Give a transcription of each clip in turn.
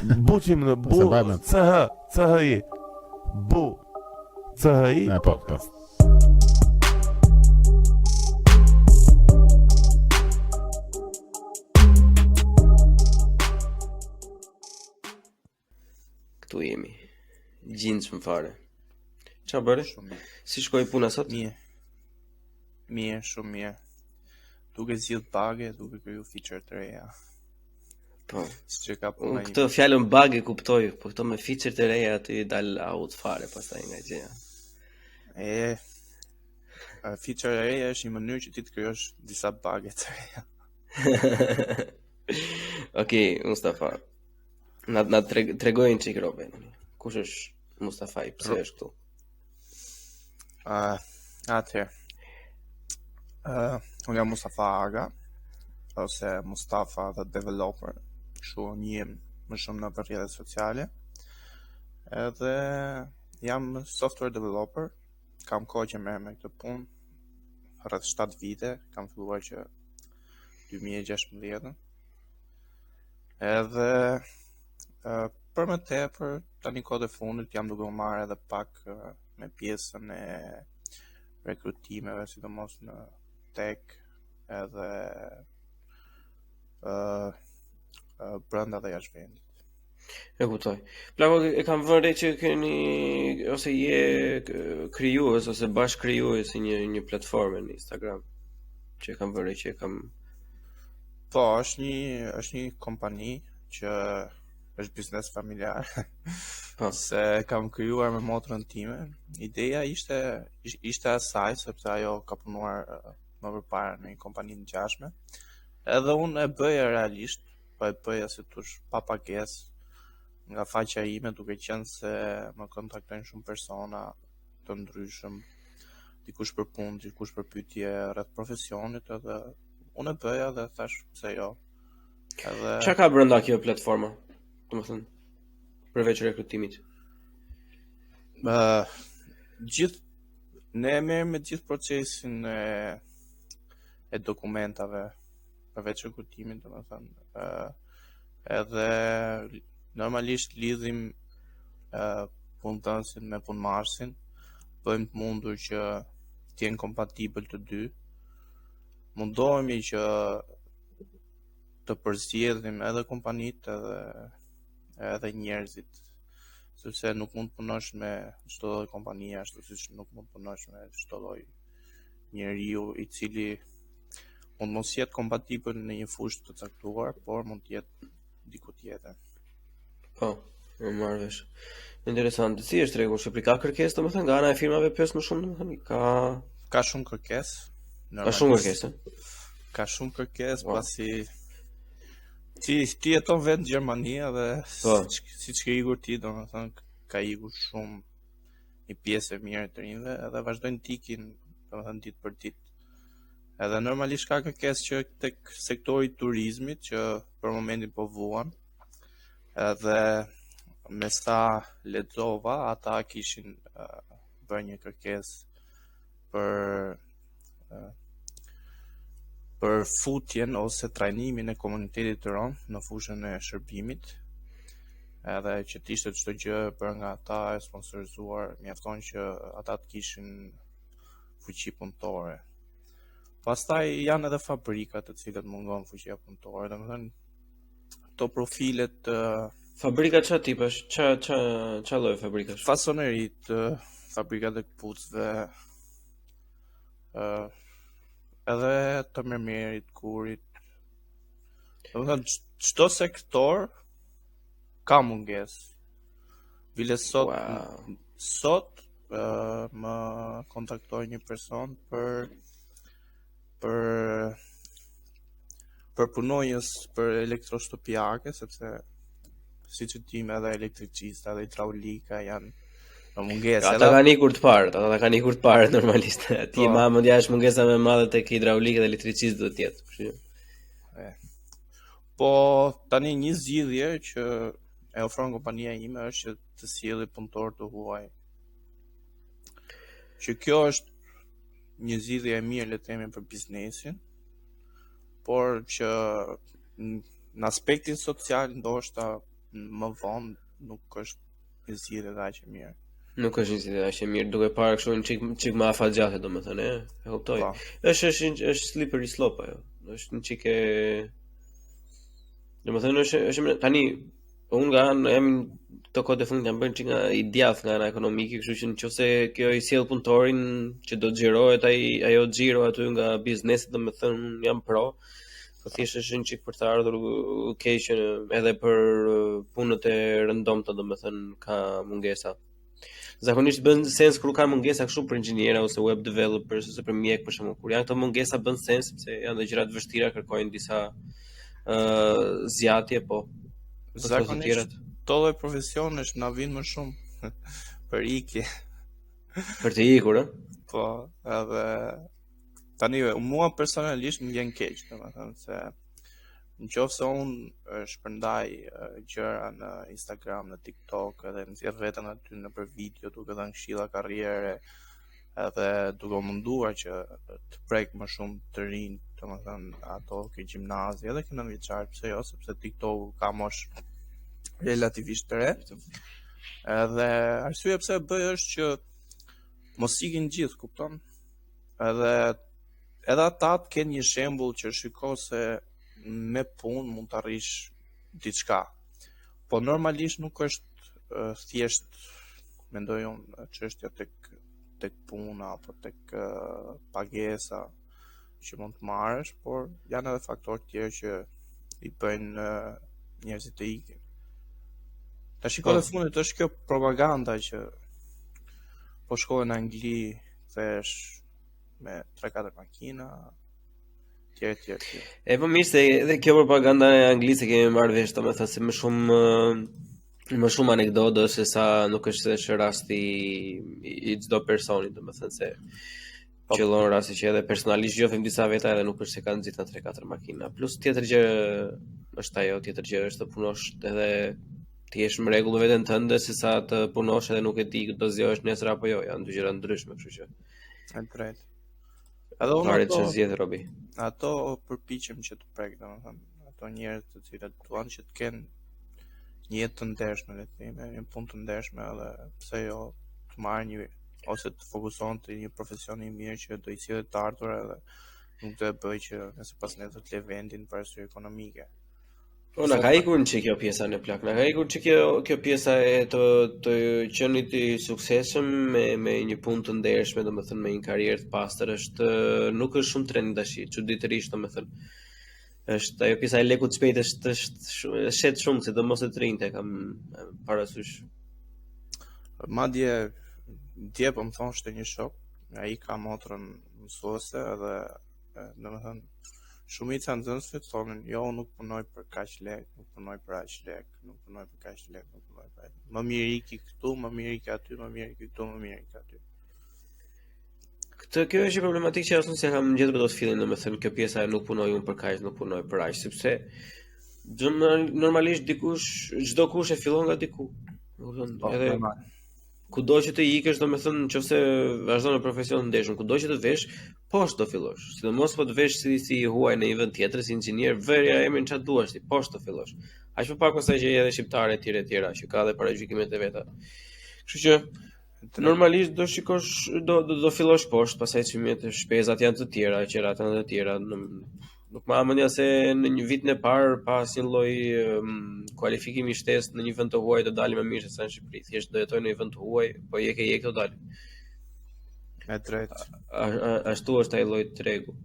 Buçim në bu CHI. Bu CHI podcast. Këtu jemi. Gjinç më fare. Qa bëre? Si shkoi puna sot? Mirë, shumë mirë. Duke zgjidh bage, duke kriju feature të reja. Po. Siç e ka puna Këtë fjalën bug e kuptoj, po këto me feature të reja aty dal out fare pastaj nga gjëja. Feature e reja është një mënyrë që ti të krijosh disa bage të reja. Okej, Mustafa. Na tregojnë çik Robin. Kush është Mustafa i pse është këtu? Atëherë. Unë jam Mustafa Aga, ose Mustafa the Developer, shu njihem më shumë në rrjetet sociale. Edhe jam software developer, kam kohë që merrem me këtë punë, rreth 7 vite, kam filluar që 2016. Edhe për më tepër, tani kohët e fundit jam duke u marrë edhe pak me pjesën e rekrutimeve, sidomos në tech edhe brenda dhe jashtë vendit. E kuptoj. Plako e kam vënë që keni ose je krijues ose bashkëkrijues si një platforme në Instagram. Që e kam vënë që e kam. Po, është një kompani që është biznes familjar. Po. Se kam krijuar me motrën time. Ideja ishte asaj sepse ajo ka punuar më përpara në një kompani të ngjashme. Edhe unë e bëja realisht, po e bëja si thosh pa pagesë nga faqja ime, duke qenë se më kontaktojnë shumë persona të ndryshëm, dikush për punë, dikush për pyetje rreth profesionit, edhe unë e bëja dhe thash pse jo. Edhe Çka ka brenda kjo platforma? Domethënë, përveç rekrutimit. Ne merrem me gjithë procesin e dokumentave përveç rekrutimit, domethënë, edhe normalisht lidhim punëdhënësin me punëmarrësin, bëjmë të mundur që të jenë kompatibël të dy. Mundohemi që të përzgjedhim edhe kompanitë edhe njerëzit, sepse nuk mund të punosh me çdo lloj kompanie, ashtu siç nuk mund të punosh me çdo lloj njeriu i cili mund mos jetë kompatibël në një fushë të caktuar, por mund të jetë diku tjetër. Po, më marr vesh. Interesant. Si është rregull? Shqipëri ka kërkesë domethënë nga ana e firmave pyes më shumë domethënë Ka shumë kërkesë. Ka shumë kërkesë. Ka shumë kërkesë, Wow. pasi ti jeton vetë në Gjermani dhe siç ke ikur ti, domethënë ka ikur shumë një pjesë e mirë të rinjve edhe vazhdojnë të ikin, domethënë ditë për ditë. Edhe normalisht ka kërkesë që tek sektori i turizmit që për momentin po vuan. Edhe me sa lexova, ata kishin bërë një kërkesë për futjen ose trajnimin e komunitetit të rom në fushën e shërbimit, edhe që të ishte çdo gjë bërë nga ata e sponsorizuar, mjafton që ata të kishin fuqi punëtore. Pastaj janë edhe fabrika të cilët mungon fuqia punëtore, domethënë këto profilet Fabrika ç'a tipash? Ç'a lloj fabrikash? fasonerit, fabrikat e këpucëve, edhe të mermerit, kurit. Domethënë çdo sektor ka mungesë. Vile sot Wow. sot më kontaktoi një person për punonjës për elektroshtëpiake, sepse siç e dim edhe elektricista dhe hidraulika janë në mungesë. Ata kanë ikur të parë, normalisht. Ti më mendja është mungesa më e madhe tek hidraulika dhe elektricist do të jetë, kështu. Po tani një zgjidhje që e ofron kompania ime është që të sjellë punëtor të huaj. Që kjo është një zgjidhje e mirë, le të themi, për biznesin, por që në aspektin social ndoshta më vonë nuk është një zgjidhje aq e mirë. Nuk është një zgjidhje aq e mirë, duke parë kështu një çik më afatgjate domethënë, e kuptoj. Po. Është slippery slope ajo. Është një çik e domethënë është tani unë jam këto kohë të fundit jam bërë çik nga i djathtë nga ana ekonomike, kështu që nëse kjo i sjell punëtorin që do të xhirohet ajo xhiro aty nga biznesi, domethënë jam pro. Po thjesht është një çik për të ardhur keq edhe për punët e rëndomta, domethënë ka mungesa. Zakonisht bën sens kur ka mungesa kështu për inxhiniera ose web developers ose për mjek për shembull. Kur janë këto mungesa bën sens sepse janë gjëra të vështira, kërkojnë disa zgjatje, po. Zakonisht këto lloj profesionesh na vijnë më shumë për ikje. Për të ikur, Po, edhe tani mua personalisht më vjen keq, domethënë se nëse unë shpërndaj gjëra në Instagram, në TikTok, edhe nxjerr veten aty në për video, duke dhënë këshilla karriere, edhe duke munduar që të prek më shumë të rinj, domethënë ato që gjimnazi, edhe që 9 vjeçar, pse jo, sepse TikTok ka mosh relativisht të re. Edhe arsyeja pse e bëj është që mos ikin gjithë, kupton? Edhe ata të kenë një shembull që shiko se me punë mund të arrish diçka. Po normalisht nuk është thjesht, mendoj unë, çështja tek puna apo tek pagesa që mund të marrësh, por janë edhe faktorë tjerë që i bëjnë njerëzit të ikin. Ta shikoj në fundit është kjo propaganda që po shkojnë në Angli, thesh me 3-4 makina, tjerë. E po mirë se edhe kjo propaganda e Anglisë kemi marrë vesh, domethënë se më shumë anekdotë se sa nuk është se rasti i çdo personi, domethënë se qëllon rasti që edhe personalisht jofim disa veta edhe nuk është se kanë nxitur 3-4 makina. Plus tjetër gjë është ajo, tjetër gjë është të punosh edhe ti jesh në rregull veten tënde se sa të punosh edhe nuk e di do zgjohesh nesër apo jo, janë dy gjëra ndryshme, kështu që. Është drejt. Edhe unë ato përpiqem që të prek, domethënë ato njerëz të cilët duan që të kenë një jetë të ndershme, le të themi, një punë të ndershme, edhe pse jo të marrë një ose të fokusohen te një profesion i mirë që do i sjellë të ardhur edhe nuk do e bëj që nëse pas nesër të lë vendin për arsye ekonomike. Po na ka ikur që kjo pjesa në plak, na ka ikur që kjo pjesa e të qenit i suksesshëm me një punë të ndershme, domethënë me një karrierë të pastër është nuk është shumë trend tash, çuditërisht domethënë. Është ajo pjesa e lekut shpejt është shet shumë, sidomos të rinjtë kam parasysh. Madje dje po më thoshte një shok, ai ka motrën mësuese edhe domethënë shumica nxënësve thonin, jo, nuk punoj për kaq lek, nuk punoj për aq lek, nuk punoj për kaq lek, nuk punoj për aq. Më mirë iki këtu, më mirë iki aty, më mirë iki këtu, më mirë iki aty. Kjo është problematikë që asnjë se kam gjetur dot fillin, domethënë kjo pjesa e nuk punoj unë për kaq, nuk punoj për aq, sepse normalisht çdo kush e fillon nga diku. Edhe kudo që të ikësh, domethënë nëse vazhdon në profesion të ndeshëm, kudo që të vesh, poshtë do fillosh. Sidomos po të vesh si huaj në një vend tjetër si inxhinier, vërja emrin çfarë duash ti, poshtë do fillosh. Aq më pak ose që edhe shqiptarë të tjera që ka edhe paraqykimet e veta. Kështu që normalisht do shikosh do fillosh poshtë, pastaj çmimet e shpezat janë të tjera, qerat janë të tjera. Nuk më amendja se në një vitin e parë pas një lloj kualifikimi shtesë në një vend të huaj të dalim më mirë se sa në Shqipëri. Thjesht do jetoj në një vend të huaj, po je ke dalim. E drejt. Ashtu është ai lloj tregu.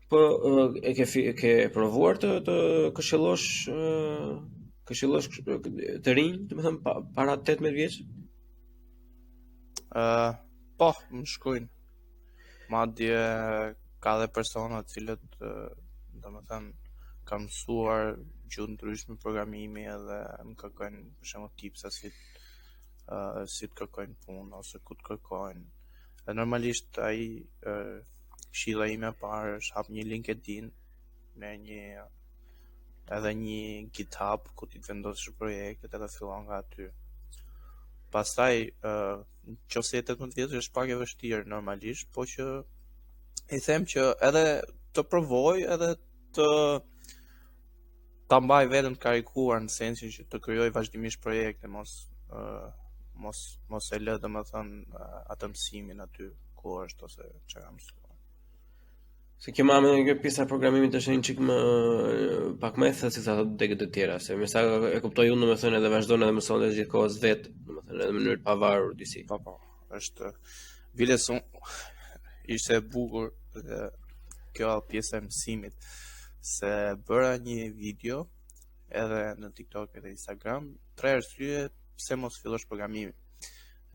Po ke provuar të këshillosh të rinj, domethënë para 18 vjeç? Po, më shkojnë. Madje ka dhe persona të cilët domethënë kanë mësuar gjuhë ndryshme programimi edhe më kërkojnë për shembull tipsa si të kërkojnë punë ose ku të kërkojnë. Dhe normalisht ai këshilla ime e parë është hap një LinkedIn me edhe një GitHub ku ti vendosësh projektet edhe fillon nga aty. Pastaj nëse 18 vjeç është pak e vështirë normalisht, po që i them që edhe të provoj edhe ta mbaj veten të karikuar në sensin që të krijoj vazhdimisht projekte, mos e lë domethënë atë mësimin aty ku është ose çka kam mësuar. Se kjo më kjo pjesa e programimit është një çik më pak më e thellë se sa ato degët e tjera, se me sa e kuptoj unë domethënë edhe vazhdon edhe mëson edhe gjithkohës vetë, domethënë edhe në mënyrë të pavarur disi. Po, është vileson ishte e bukur dhe kjo pjesa e mësimit se bëra një video edhe në TikTok edhe Instagram 3 arsye pse mos fillosh programimin.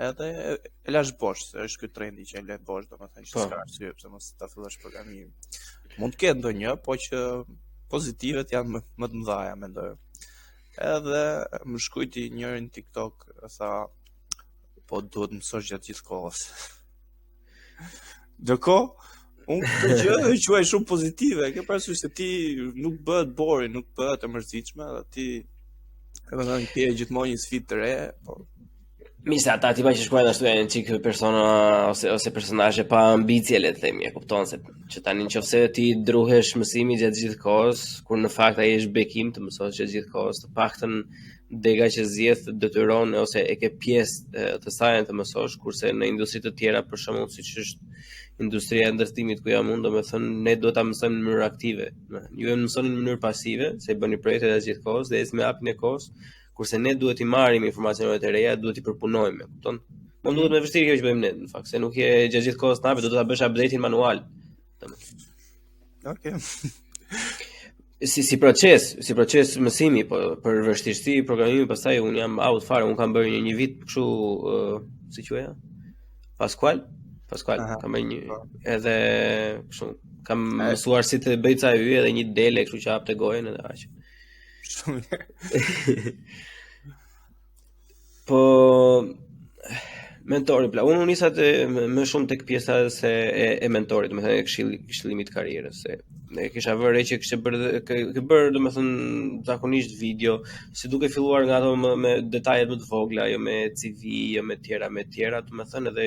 Edhe e lash bosh, se është ky trendi që e le bosh, domethënë që s'ka arsye pse mos ta fillosh programimin. Mund të ketë ndonjë, po që pozitivet janë më të mëdha, mendoj. Edhe më shkruajti njëri në TikTok, tha, po duhet mësosh gjatë gjithë kohës. Ndërkohë, unë këtë gjë e quaj shumë pozitive, ke parasysh se ti nuk bëhet boring, nuk bëhet e mërzitshme, dhe ti domethënë ke gjithmonë një sfidë të re, po Mirë, ata tipa që shkruajnë ashtu janë çik persona ose personazhe pa ambicie, le të themi, e kupton se që tani nëse ti druhesh mësimi gjatë gjithë kohës, kur në fakt ai është bekim të mësosh gjatë gjithë kohës, të paktën dega që zgjedh detyron ose e ke pjesë të saj të mësosh, kurse në industri të tjera për shembull siç është industria e ndërtimit ku jam unë, domethënë ne duhet ta mësojmë në mënyrë aktive. Ju e mësoni në mënyrë pasive, se bëni projekte gjatë gjithë kohës dhe ecni me hapjen e kohës. Kurse ne duhet i marrim informacionet e reja, duhet i përpunojmë, kupton? Mund duhet me vështirë kjo që bëjmë ne, në fakt, se nuk je gjatë gjithë kohës nape, do ta bësh update-in manual. okay. Si proces mësimi, po për vështirësi programimi, pastaj un jam out fare, un kam bërë një vit kështu, si quheja? Pascual, kam bërë një edhe kështu, kam mësuar si të bëj ca hyje edhe një dele kështu që hapte gojën edhe aq. Po mentori, unë nisa më shumë tek pjesa se e mentorit, domethënë këshillimit të karrierës, se ne kisha vënë që kishte bërë domethënë zakonisht video, si duke filluar nga ato me detajet më të vogla, jo me CV, jo me tjera, domethënë edhe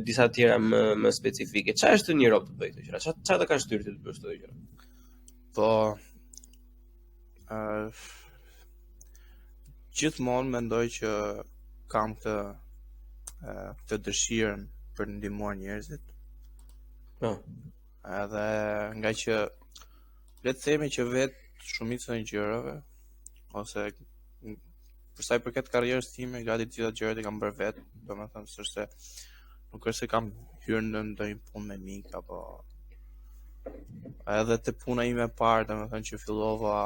disa tjera më specifike. Çfarë është një rob të bëj këto gjëra? Çfarë të ka shtyrë ti të bësh këto gjëra? Po gjithmonë mendoj që kam këtë dëshirën për të ndihmuar njerëzit. Edhe nga që le të themi që vetë shumica e gjërave ose për sa i përket karrierës time, gati të gjitha gjërat i kam bërë vetë, domethënë se nuk është se kam hyrë në ndonjë punë me mik apo edhe te puna ime e parë, domethënë që fillova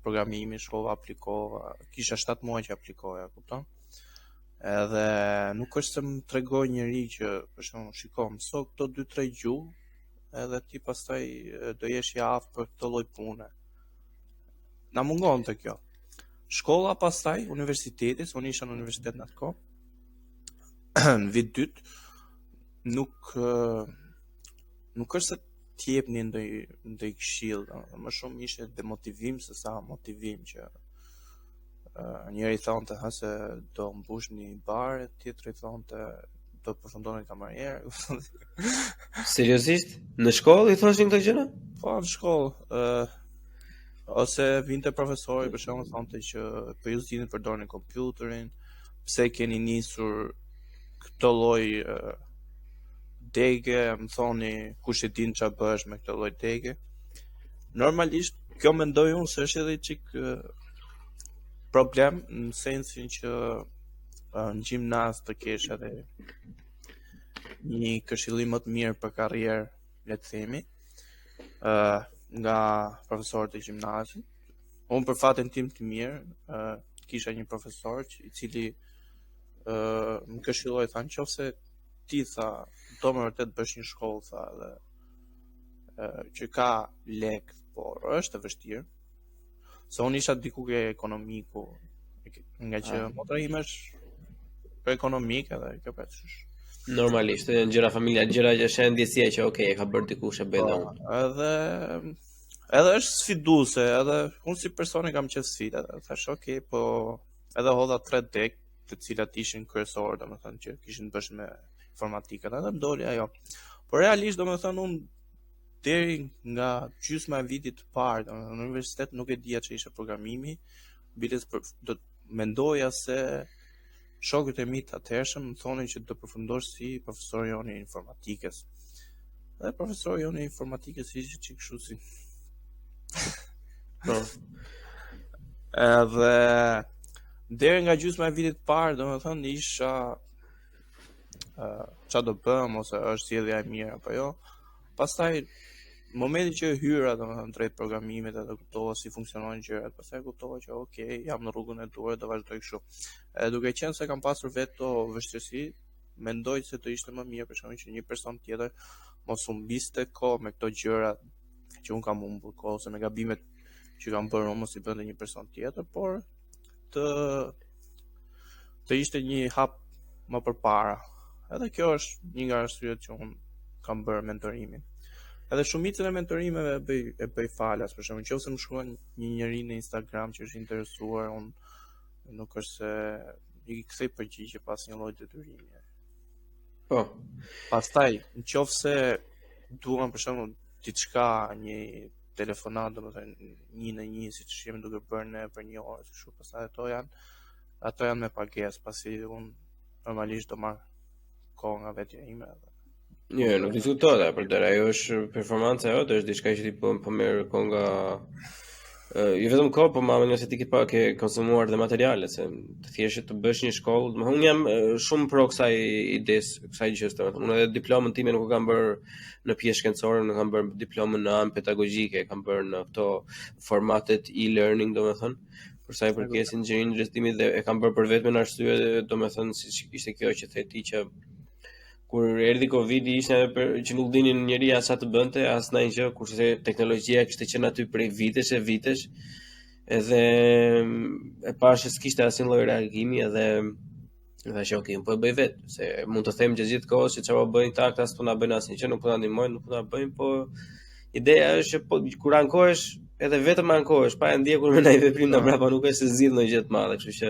programimi, shkova, aplikova, kisha 7 muaj që aplikoja, kupton? Edhe nuk është se më tregoj njëri që, për shembull, shiko, mëso këto 2-3 gjuhë, edhe ti pastaj do jesh i aftë për këtë lloj pune. Na mungon të kjo. Shkolla pastaj, universiteti, se unë isha në universitet në atë kohë, në vit 2, nuk është se t'jepni ndonjë këshill, më shumë ishte demotivim se sa motivim që njëri thonte se do mbush një bar, tjetri thonte do përfundoni kamarierë. Seriozisht? Në shkollë i thoshin këto gjëra? Po, në shkollë. Ose vinte profesori, për shembull, thonte që po ju zgjidhni të përdorni kompjuterin, pse keni nisur këtë lloj dege, më thoni kush e din çfarë bësh me këtë lloj dege. Normalisht kjo mendoj unë se është edhe çik problem në sensin që në gjimnaz të kesh edhe një këshillim më të mirë për karrierë, le të themi, nga profesorët e gjimnazit. Unë për fatin tim të mirë, kisha një profesor i cili më këshilloi, tha, nëse ti tha do më vërtet bësh një shkollë, tha, dhe që ka lek, por është e vështirë. Se unë isha diku ke ekonomiku, nga që motra ime është për ekonomik edhe kjo përësysh. Normalisht, në gjëra familja, gjëra që është ndjesia që okay, e ka bërë dikush e bëjnë. Edhe është sfiduese, edhe unë si personi kam qenë sfida, thash okay, po edhe hodha 3 dek, të cilat ishin kryesor, domethënë që kishin të bësh me informatikën, edhe më doli ajo. Por realisht domethënë unë deri nga gjysma e vitit të parë, domethënë në universitet nuk e dija që ishte programimi, biles do mendoja se shokët e mi të atëhershëm më thonin që do përfundosh si profesori jonë i informatikës. Dhe profesori jonë i informatikës ishte çik kështu si. Po. Edhe deri nga gjysma e vitit të parë, domethënë isha çfarë do bëm ose është sjellja e mirë apo jo. Pastaj momenti që hyra domethënë drejt programimit edhe kuptova si funksionojnë gjërat, pastaj kuptova që okay, jam në rrugën e duhur, do vazhdoj kështu. Duke qenë se kam pasur vetë to vështirësi, mendoj se do ishte më mirë për shkakun që një person tjetër mos u mbiste kohë me këto gjëra që un kam humbur kohë ose me gabimet që kam bërë mos i bënte një person tjetër, por të ishte një hap më përpara. Edhe kjo është një nga arsyet që un kam bërë mentorimin. Edhe shumicën e mentorimeve e bëj falas, për shembull, nëse më shkruan një njeri në Instagram që është interesuar, unë nuk është se i kthej përgjigje pas një lloj detyrimi. Po. Pastaj, nëse duan për shembull diçka, një telefonat, domethënë 1-1, siç jemi duke bërë ne për një orë, kështu, pastaj ato janë me pagesë, pasi unë normalisht do marr kohë nga vetja ime. Jo, nuk diskutohet, për dera ajo është performanca jote, është diçka që ti po merr kohë nga jo vetëm kohë, po më nëse ti ke konsumuar dhe materiale, se të thjesht të bësh një shkollë, domethënë unë jam shumë pro kësaj ides, kësaj gjës, domethënë unë edhe diplomën time nuk e kam bërë në pjesë shkencore, nuk kam bërë diplomën në anë pedagogjike, kam bërë në këto formatet e-learning, domethënë për sa i përket inxhinierisë rrethimit dhe e kam bërë për vetëm arsye, domethënë siç ishte kjo që the ti që kur erdhi Covidi ishte që nuk dinin njeriu sa të bënte, as ndonjë gjë, kurse teknologjia kishte qenë aty prej vitesh, edhe e pash se s'kishte asnjë lloj reagimi edhe thash okay, po e bëj vetë, se mund të them gjithë kohës se çfarë bëjnë këta s'po na bëjnë asnjë gjë, nuk po na ndihmojnë, nuk po na bëjnë, po ideja është që po kur ankohesh, edhe vetëm ankohesh, pa e ndjekur me ndonjë veprim nga brapa, nuk është se zgjidh ndonjë gjë të madhe, kështu që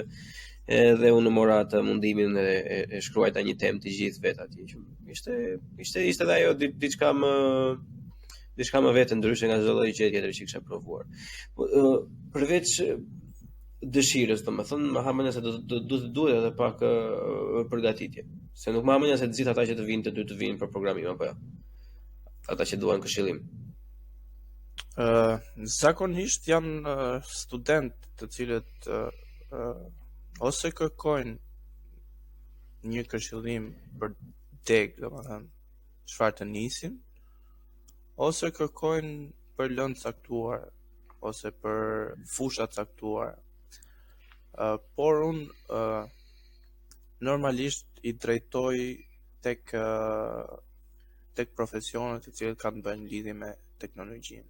edhe unë mora atë mundimin e shkruajta një temë të gjithë vet atje që ishte edhe ajo diçka më vetë ndryshe nga çdo lloj gjë tjetër që kisha provuar. Përveç dëshirës, domethënë, më hamën se duhet edhe pak përgatitje. Se nuk më hamën se të gjithë ata që të vinë të vinë për programim apo jo. Ata që duan këshillim. Zakonisht janë studentë të cilët ose kërkojnë një këshillim për deg, domethënë çfarë të nisin, ose kërkojnë për lëndë caktuar ose për fusha caktuar. Por unë normalisht i drejtoj tek profesionet të cilët kanë bënë lidhje me teknologjinë.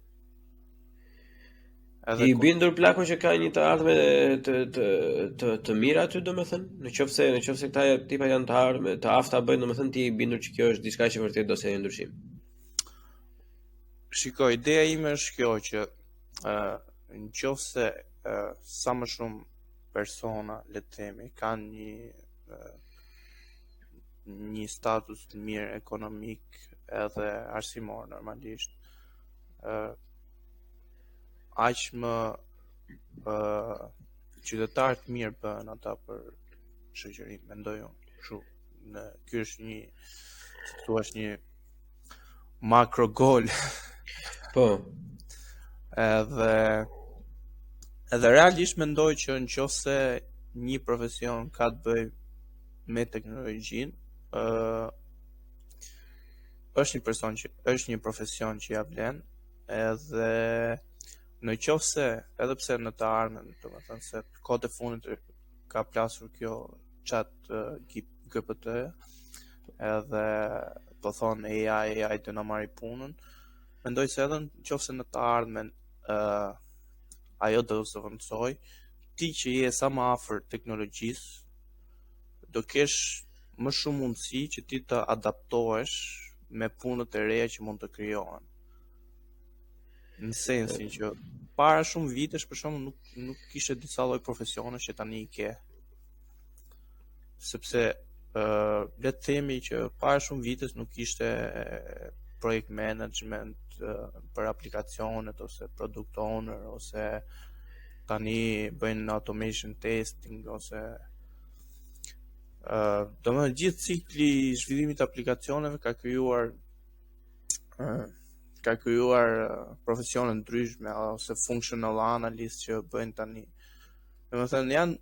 I bindur plako që ka një të ardhme të mira aty, domethënë, nëse këta tipa janë të ardhme, të afta bëjnë, domethënë ti i bindur që kjo është diçka që vërtet do sjellë ndryshim. Shikoj, ideja ime është kjo që nëse sa më shumë persona, le të themi, kanë një status të mirë ekonomik edhe arsimor normalisht, aq më qytetar të mirë bën ata për shoqërinë, mendoj unë. Kështu, ky është një, si thua, një makro gol. Po. Edhe realisht mendoj që nëse një profesion ka të bëjë me teknologjinë, është një profesion që ja vlen, edhe në qofse, edhe pse në të ardhmen, domethënë se kohët e fundit ka plasur kjo chat GPT, edhe po thon AI do na marrë punën, mendoj se edhe nëse në të ardhmen ajo do të zëvendësoj, ti që je sa më afër teknologjisë, do kesh më shumë mundësi që ti të adaptohesh me punët e reja që mund të krijohen. Në sensin që para shumë vitesh për shembull nuk kishte disa lloj profesionesh që tani i ke. Sepse le të themi që para shumë vitesh nuk kishte project management për aplikacionet ose product owner ose tani bëjnë automation testing ose domethënë gjithë cikli i zhvillimit të aplikacioneve ka krijuar profesione ndryshme ose functional analyst që bëjnë tani. Domethënë janë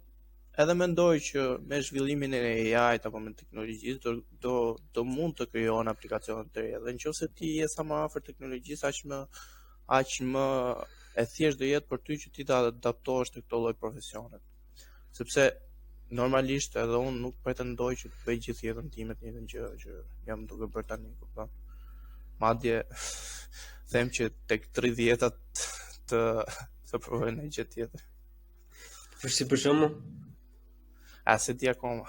edhe mendoj që me zhvillimin e AI-t apo me teknologjisë do mund të krijohen aplikacione të reja. Dhe nëse ti je sa më afër teknologjisë, aq më e thjesht do jetë për ty që ti të adaptohesh të këto lloj profesionet. Sepse normalisht edhe unë nuk pretendoj që të bëj gjithë jetën time të njëjtën gjë që jam duke bërë tani, kupton? Madje them që tek 30-tat të provoj në gjë tjetër. Si për shembull? Se ti akoma.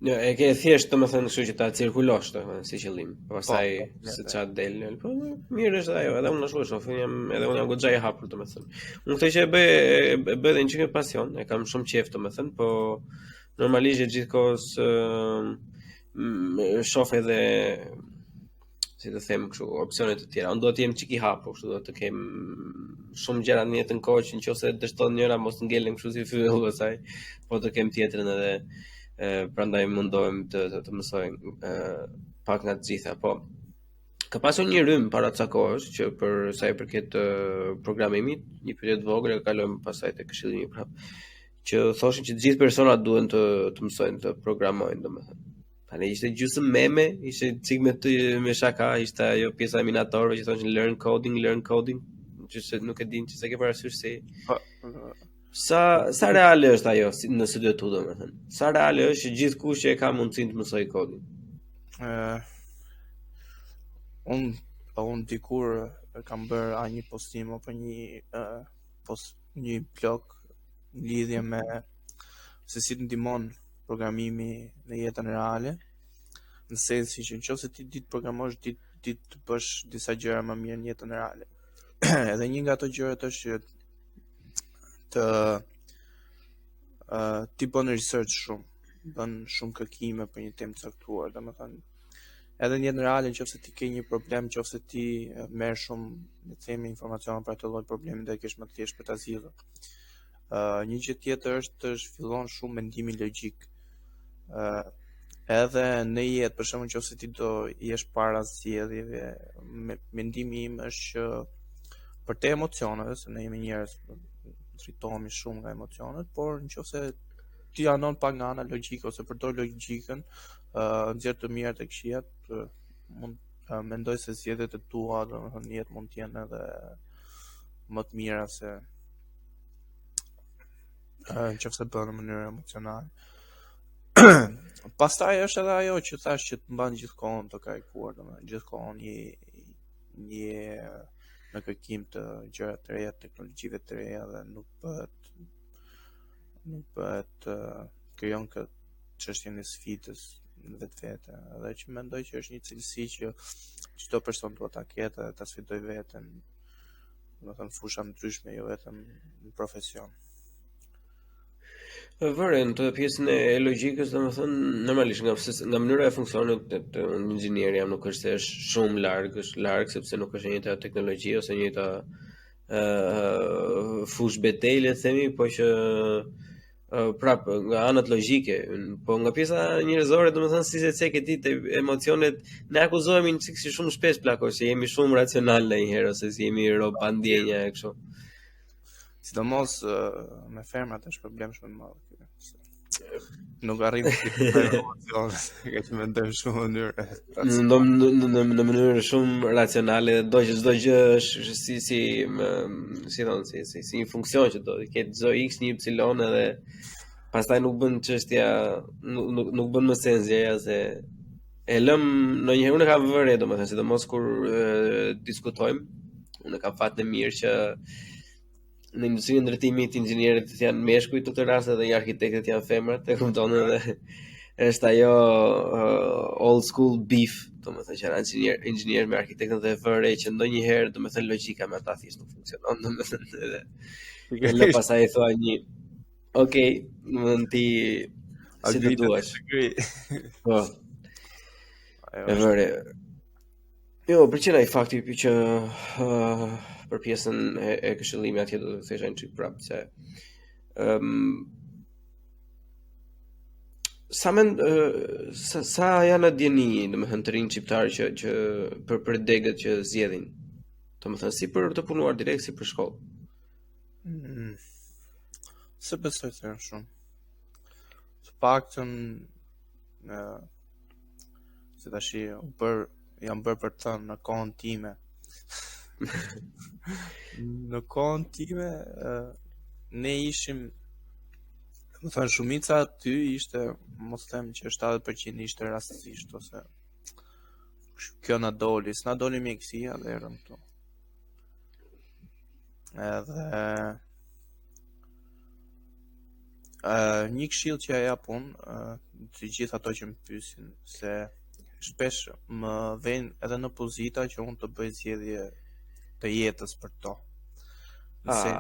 Jo, e ke thjesht domethënë kështu që ta cirkulosh si qëllim. Pastaj se çfarë del. Po mirë është ajo, edhe unë ashtu e shoh, edhe unë jam goxha i hapur domethënë. Unë këtë që e bëj një çik me pasion, e kam shumë qejf domethënë, po normalisht gjithkohës shoh edhe si të them kështu opsione të tjera. Unë do të jem çik i hapur, kështu do të kem shumë gjëra në jetën kohë që nëse dështon njëra mos ngelen kështu si fyll pastaj, po të kem tjetrën edhe prandaj mundohem të mësoj pak nga të gjitha. Po ka pasur një rrym para ca kohësh që për sa i përket programimit, një periudhë të vogël e kalojmë pastaj te këshillimi prap, që thoshin që të gjithë personat duhen të mësojnë të programojnë domethënë. Tani ishte gjysmë meme, ishte cik me shaka, ishte ajo pjesa e minatorëve që thoshin learn coding, që se nuk e din që se ke parasysh si. Sa reale është ajo në studio tu domethënë? Sa reale është që gjithkush që e ka mundësinë të mësoj kodin? Unë dikur kam bërë një postim apo një blog në lidhje me se si të ndihmon programimi në jetën reale, në sensi që nëse ti ditë programosh, ditë të bësh disa gjëra më mirë në jetën reale. Edhe një nga ato gjërat është që ti bën research bën shumë kërkime për një temë të caktuar, domethënë edhe në jetën reale nëse ti ke një problem, nëse ti merr shumë, le të themi, informacione për atë lloj problemi dhe kesh më të thjeshtë për ta zgjidhur. Një gjë tjetër është fillon shumë mendimi logjik. Edhe në jetë, për shembull, nëse ti do jesh para zgjedhjeve, mendimi im është që për te emocioneve, se ne jemi njerëz dritohemi shumë nga emocionet, por nëse ti anon pak nga ana logjike ose përdor logjikën, nxjerr të mirat e këqijat, mendoj se zgjedhjet e tua domethënë në jetë mund të jenë edhe më të mira se nëse bëhen në mënyrë emocionale. Pastaj është edhe ajo që thash që të mban gjithkohon të karikuar, domethënë gjithkohon një në kërkim të gjëra të reja, teknologjive të reja dhe nuk bëhet krijon këtë çështjen e sfidës në vetvete, edhe që mendoj që është një cilësi që çdo person duhet ta ketë dhe ta sfidoj veten, domethënë fusha ndryshme, jo vetëm në profesion. Vëren të pjesën e logjikës, domethënë normalisht nga mënyra e funksionit të inxhinieria nuk është se është shumë është larg sepse nuk është një teknologji ose një fush betejë, le të themi, po që prap nga anët logjike, po nga pjesa njerëzore, domethënë si se cekë ditë emocionet ne akuzohemi si shumë shpesh plako se jemi shumë racional ndonjëherë ose si jemi rob pa ndjenja e kështu. Sidomos me fermat është problem shumë i madh. Nuk arrim të kuptojmë emocionet, që mendojmë shumë në mënyrë shumë racionale, do që çdo gjë është si një funksion që do të ketë çdo x një y edhe pastaj nuk bën çështja nuk bën më sens gjëja se e lëm ndonjëherë unë kam vënë domethënë sidomos kur diskutojmë, unë kam fatën e mirë që në industrinë e ndërtimit inxhinierët janë meshkujt në këtë rast edhe arkitektët janë femrat, e kupton edhe është ajo old school beef, domethënë që janë inxhinier me arkitektët dhe vëre që ndonjëherë domethënë logjika me ata thjesht nuk funksionon, domethënë edhe pastaj i thua një okay, domethënë ti si të duash. Po. E vëre. Jo, pëlqen ai fakti që për pjesën e këshillimit atje do të thëshë një çik prapë se sa janë djeni, domethënë të rinë shqiptarë që për degët që zgjedhin. Domethënë si për të punuar direkt si për shkollë. Se besoj se janë shumë. Të paktën se tash jam bërë për të thënë në kohën time. Në kohën time ne ishim, më thënë, shumica aty ishte, mos them që 70% ishte rastësisht, ose kjo na doli, s'na doli mjekësia dhe erëm këtu. Edhe një këshill që ja jap unë të gjithë ato që më pyesin, se shpesh më vjen edhe në pozita që unë të bëj zgjedhje të jetës për to. Se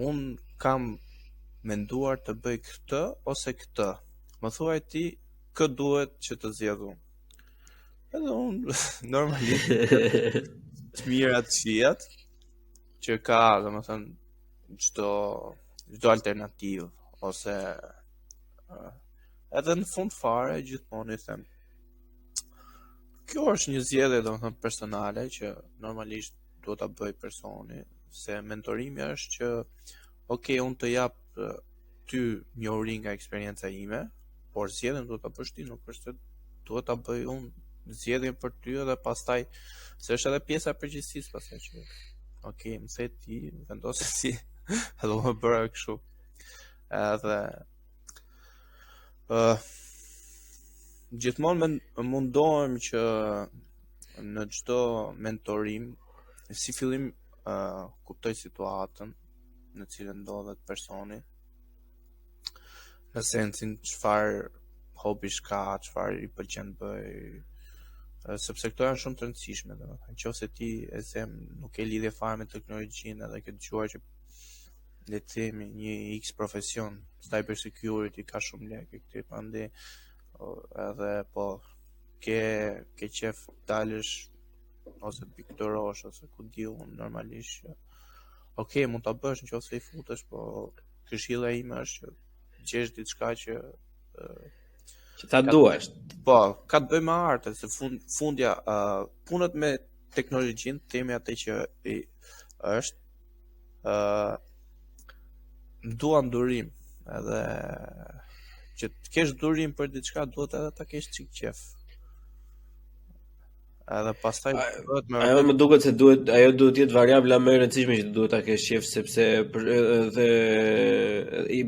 unë kam menduar të bëj këtë ose këtë. Më thuaj ti kë duhet që të zgjedh unë. Edhe unë normalisht të mirat shijat që ka, domethënë çdo alternativë ose edhe në fund fare gjithmonë i them. Kjo është një zgjedhje domethënë personale që normalisht duhet ta bëj personi, se mentorimi është që unë të jap ty një uri nga eksperienca ime, por zgjedhjen duhet ta bësh ti, nuk është se duhet ta bëj unë zgjedhjen për ty dhe pastaj se është edhe pjesa e përgjegjësisë pastaj që më the ti vendos si edhe më bëra kështu. Edhe gjithmonë mundohem që në çdo mentorim si fillim kuptoj situatën në cilën ndodhet personi, në sensin çfarë hobish ka, çfarë i pëlqen bëj, sepse këto janë shumë të rëndësishme, domethënë nëse ti e them nuk ke lidhje fare me teknologjinë edhe ke dëgjuar që le të themi një X profesion, cyber security ka shumë lekë këtu, prandaj edhe po ke qef dalësh ose piktorosh ose ku diu normalisht mund ta bësh nëse i futesh, po këshilla ime është që gjesh diçka që ta duash. Po, ka të bëjë me artë, se fundja punët me teknologjinë, themi atë që është duan durim, edhe që të kesh durim për diçka duhet edhe ta kesh çik qef. Edhe pastaj ajo më duket se ajo duhet të jetë variabla më e rëndësishme që duhet ta kesh qef, sepse edhe i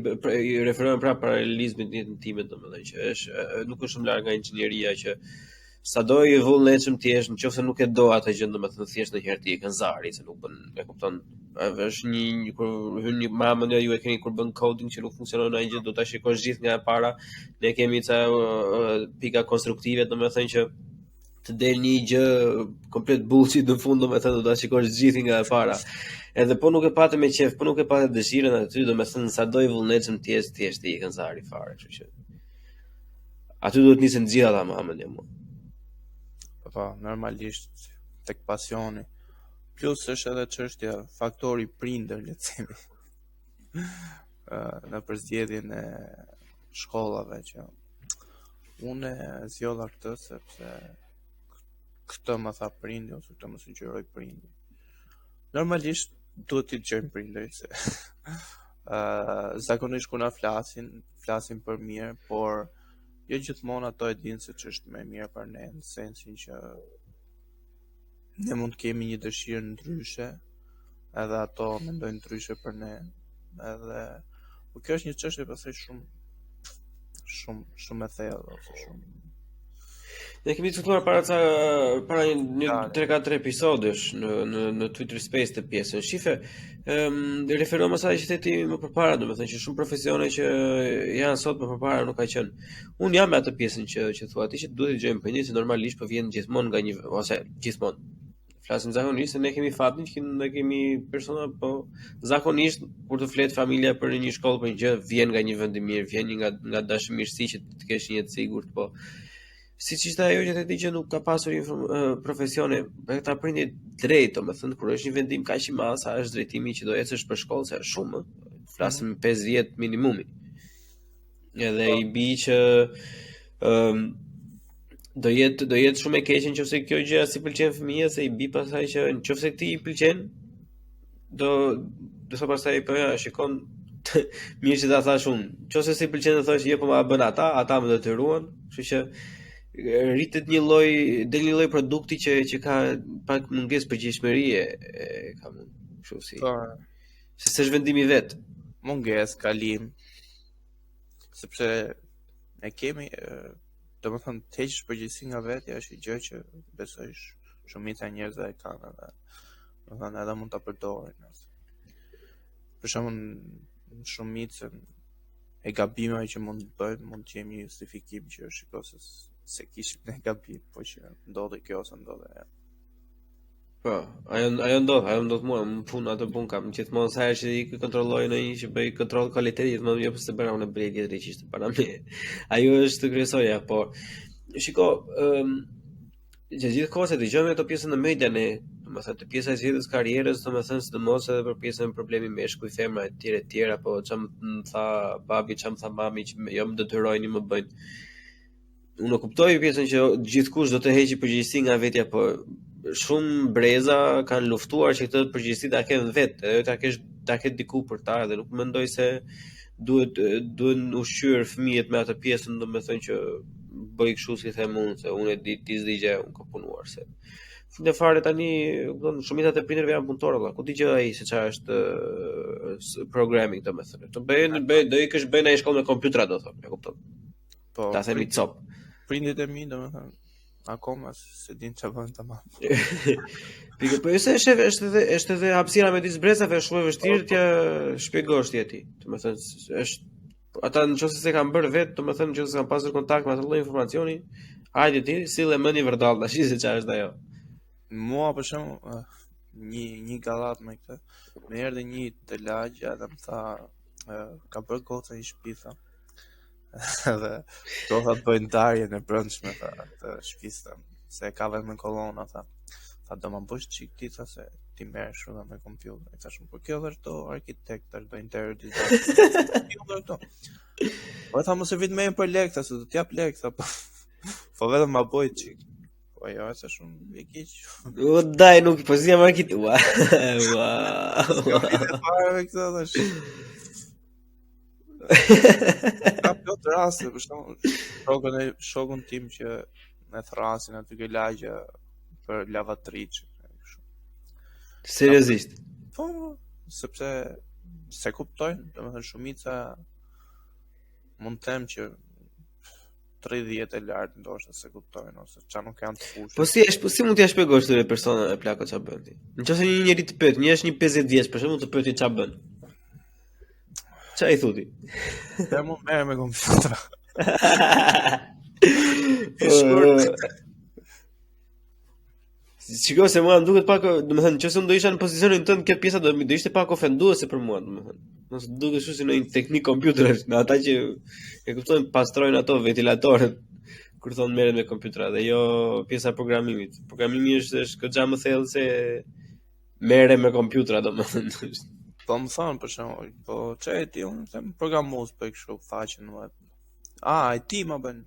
referohem prapë paralelizmit në jetën time, domethënë që është nuk është shumë larg nga inxhinieria që sado i vullnetshëm ti je, nëse nuk e do atë gjë, domethënë thjesht në herë ti e kënzari, se nuk bën, e kupton. Është një kur hyn një mamën ju e keni kur bën coding që nuk funksionon ai gjë, do ta shikosh gjithë nga e para. Ne kemi ca pika konstruktive, domethënë që të del një gjë komplet bullshit në fund, domethënë do ta shikosh gjithë nga e para. Edhe po nuk e patë me qef, po nuk e patë dëshirën aty, domethënë sado i vullnetshëm ti je, thjesht i kënzari fare, kështu që aty duhet nisen të gjitha ata mamën jam. Po, normalisht tek pasioni. Plus është edhe çështja faktori prindër, le të themi. Në përzgjedhjen e shkollave që unë zgjodha këtë sepse këtë më tha prindi ose këtë më sugjeroi prindi. Normalisht duhet t'i dëgjojmë prindërit se zakonisht kur na flasin për mirë, por jo gjithmonë ato e dinë se ç'është më e mirë për ne, në sensin që ne mund të kemi një dëshirë ndryshe, edhe ato mendojnë ndryshe për ne, edhe kjo është një çështje pastaj shumë e thellë ose shumë. Ne kemi diskutuar para një 3-4 episodësh në Twitter Space të pjesën. Shife, referohem asaj që theti më përpara, domethënë që shumë profesione që janë sot më përpara nuk ka qenë. Unë jam me atë pjesën që thua ti që duhet të dëgjojmë prindërit, se normalisht po vjen gjithmonë nga një ose gjithmonë. Flasim zakonisht se ne kemi fatin që ne kemi persona, po zakonisht kur të flet familja për një shkollë për një gjë, vjen nga një vend i mirë, vjen nga dashëmirësi që të kesh një jetë sigurt, po Siç ishte ajo që ti që nuk ka pasur profesione, për këta prindit drejt, domethënë kur është një vendim kaq i madh sa është drejtimi që do ecësh për shkollë, se është shumë, flasim 5 vjet minimumi. Edhe i bi që do jetë shumë e keqe nëse kjo gjë si pëlqen fëmijës, se i bi pastaj që nëse ti i pëlqen, do thot pastaj po ja, shikon mirë që ta thash unë. Nëse si pëlqen të thosh jo po ma bën ata më detyruan, kështu që rritet del një lloj produkti që ka pak mungesë përgjegjësie, kam unë, kështu si. Se s'është vendimi vet. Mungesë, kalim. Sepse ne kemi domethënë të heqësh përgjegjësi nga vetja është një gjë që besoj shumica e njerëzve e kanë edhe domethënë edhe mund ta përdorin. Për shembull në shumicën e gabimeve që mund të bëjmë, mund të jemi justifikim që shikoj se kishim ne gabim, po që ndodhi kjo ose ndodhi ajo. Po, ajo ndodh mua, më punë atë punë kam gjithmonë sa herë që i kontrolloj në një që bëj kontroll kvaliteti, më jo pse bëra unë brej tjetër që ishte para me. Ajo është kryesorja, po shiko, gjithkohë se dëgjojmë ato pjesën e media ne, domethënë të pjesa e zgjedhjes karrierës, domethënë sidomos edhe për pjesën e problemi meshkuj, femra etj, apo çam tha babi, çam tha mami që jo më detyrojnë më bëjnë. Unë kuptoj pjesën që gjithkush do të heqë përgjegjësi nga vetja, po shumë breza kanë luftuar që këtë përgjegjësi ta kenë vetë, edhe ta ketë diku për ta, dhe nuk mendoj se duhen ushqyer fëmijët me atë pjesën, domethënë që bëj kështu si them unë, se unë e di ti s'di gjë, unë kam punuar se. Fundë fare tani, shumica e prindërve janë punëtorë, valla. Ku ti gjë ai se çfarë është programming, domethënë. Do ikësh bëjnë ai shkollë me kompjuter, do thonë, e kupton. Po. Ta themi cop. Prindit e mi, domethënë, akoma se din çfarë bën tamam. Pikë, po është edhe hapësira me disë brezave është shumë e vështirë t'ja shpjegosh ti atij. Domethënë është ata nëse se kanë bërë vetë, domethënë nëse kanë pasur kontakt me atë lloj informacioni, hajde ti sille më një vërdall tash se çfarë është ajo. Mua për shembull një gallat me këtë. Më erdhi një të lagja dhe më tha ka bërë goca një shtëpi tha. Dhe do ta bëjnë darjen e brendshme të shtëpisë, se ka vetëm kolona tha. Tha do më bësh çik ti tha se ti merresh shumë me kompjuter. Thash po kjo është do arkitekt, tash do interior design. Po tha mos e vit më për lek, se do t'jap lek tha. Po vetëm ma bëj çik. Po jo, është shumë e keq. O dai nuk po si jam arkitekt. Ua. Ka plot raste, për shembull, shokun tim që në thrasin aty ke lagja për lavatriç. Seriozisht. Po, sepse se kuptojnë, domethënë shumica mund të them që 30 e lartë ndoshta se kuptojnë ose çka nuk janë të fushë. Po si mund t'ia shpjegosh këtyre personave plako ç'a bën ti? Nëse një njeri të pyet, një është një 50 vjeç për shembull të pyeti ç'a bën. Ç'a i thuti? Dhe mu merre me kompjuter. Shiko se mua më duket pak, domethënë nëse unë do isha në pozicionin tënd, kjo pjesa do ishte pak ofenduese për mua, domethënë. Mos duket kështu si në një teknik kompjuterash, në ata që e kuptojnë pastrojnë ato ventilatorët kur thonë merret me kompjutera, dhe jo pjesa e programimit. Programimi është goxha më thellë se merre me kompjutera, domethënë. Po më thonë për shembull, po çfarë ti unë them programues për kështu faqen web. IT më bën.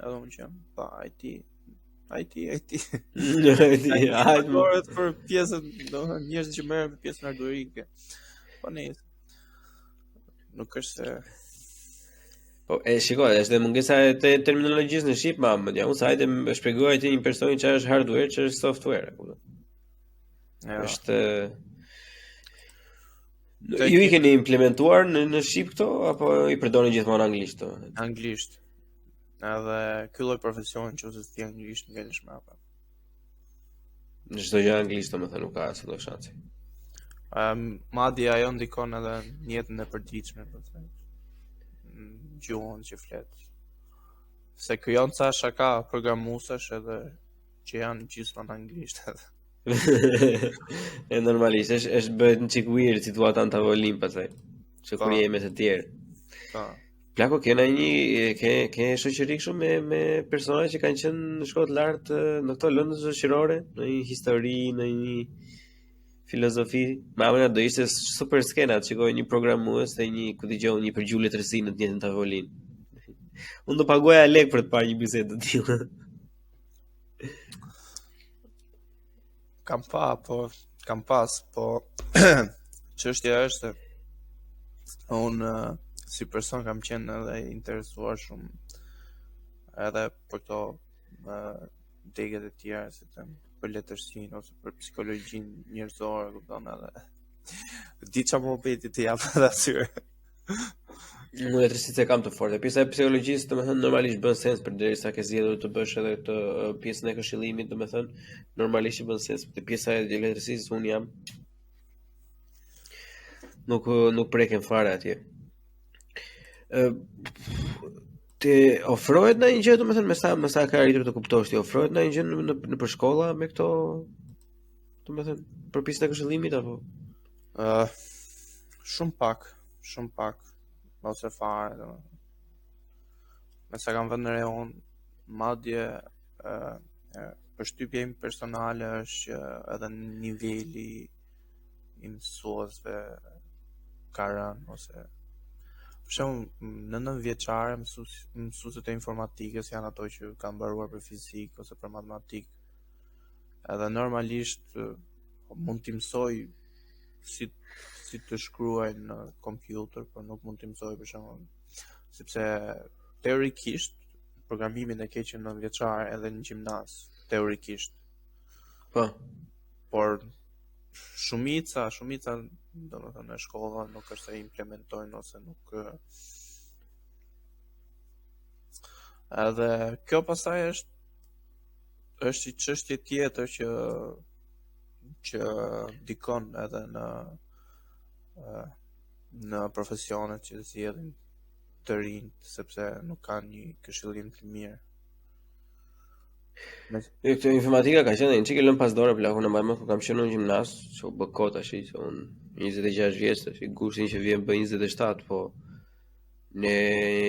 Edhe unë jam, po IT. Por për pjesën, domethënë njerëzit që merren me pjesën algoritmike. Po ne nuk është se po shikoj, është mungesa e terminologjisë në shqip, mamën. Ja, unë sa hajde më shpjegoj ti një personi çfarë është hardware, çfarë është software, e kupton? Është ju i keni implementuar në shqip këto apo i përdorni gjithmonë anglisht këto? Anglisht. Edhe ky lloj profesioni që ose ti anglisht ngelesh më apo. Në çdo gjë anglisht domethënë nuk ka asnjë shansi. Madje ajo ndikon edhe në jetën e përditshme, po them. Gjuhën që flet. Se krijon ca shaka programuesash edhe që janë gjithmonë anglisht edhe. E normalisht, është bëhet një çik weird situata në tavolim pastaj. Që kur je me të tjerë. Po. Plako, ke shoqëri kështu me persona që kanë qenë në shkollë të lartë në këto lëndë shoqërore, në një histori, në një filozofi. Mamëna do ishte super skena, të shikoj një programues dhe një ku dëgjoj një përgjulje tërësi në të njëjtën tavolinë. Unë do paguaja lek për të parë një bisedë të tillë. Kam pas, po çështja është unë si person kam qenë edhe interesuar shumë edhe për këto deget e tjera, si të për letërsinë ose për psikologjinë njerëzore, kupton, edhe di çfarë mohabeti të jap edhe atyre. Unë letërsitë e kam të fortë. Pjesa e psikologjisë, domethënë normalisht bën sens përderisa ke zgjedhur të bësh edhe këtë pjesën e këshillimit, domethënë normalisht i bën sens. Te pjesa e letërsisë unë jam nuk preken fare atje. Te ofrohet ndonjë gjë, domethënë me sa ka arritur të kuptosh ti, ofrohet ndonjë gjë në për shkolla me këto, domethënë për pjesën e këshillimit apo? Shumë pak, ose fare, domethënë. Me sa kam vënë re unë, madje përshtypja im personale është që edhe niveli i mësuesve ka rënë, ose për shembull në 9 vjeçare mësuesit e informatikës janë ato që kanë mbaruar për fizikë ose për matematikë. Edhe normalisht mund t'i mësoj si të shkruaj në kompjuter, por nuk mund t'i mësoj për shembull, sepse teorikisht programimin e keqen në 9 vjeçare edhe në gjimnaz, teorikisht. Po. Por shumica domethënë në shkolla nuk është se implementojnë ose nuk edhe kjo pastaj është një çështje tjetër që dikon edhe në profesionet që zgjedhin të rinj, sepse nuk kanë një këshillim të mirë. Këtë informatika ka qenë një çike lëm pas dore plakun, mbaj më kur kam qenë në gjimnaz, që u bë kot tash, unë 26 vjeç tash, gushtin që vjen bë 27, po ne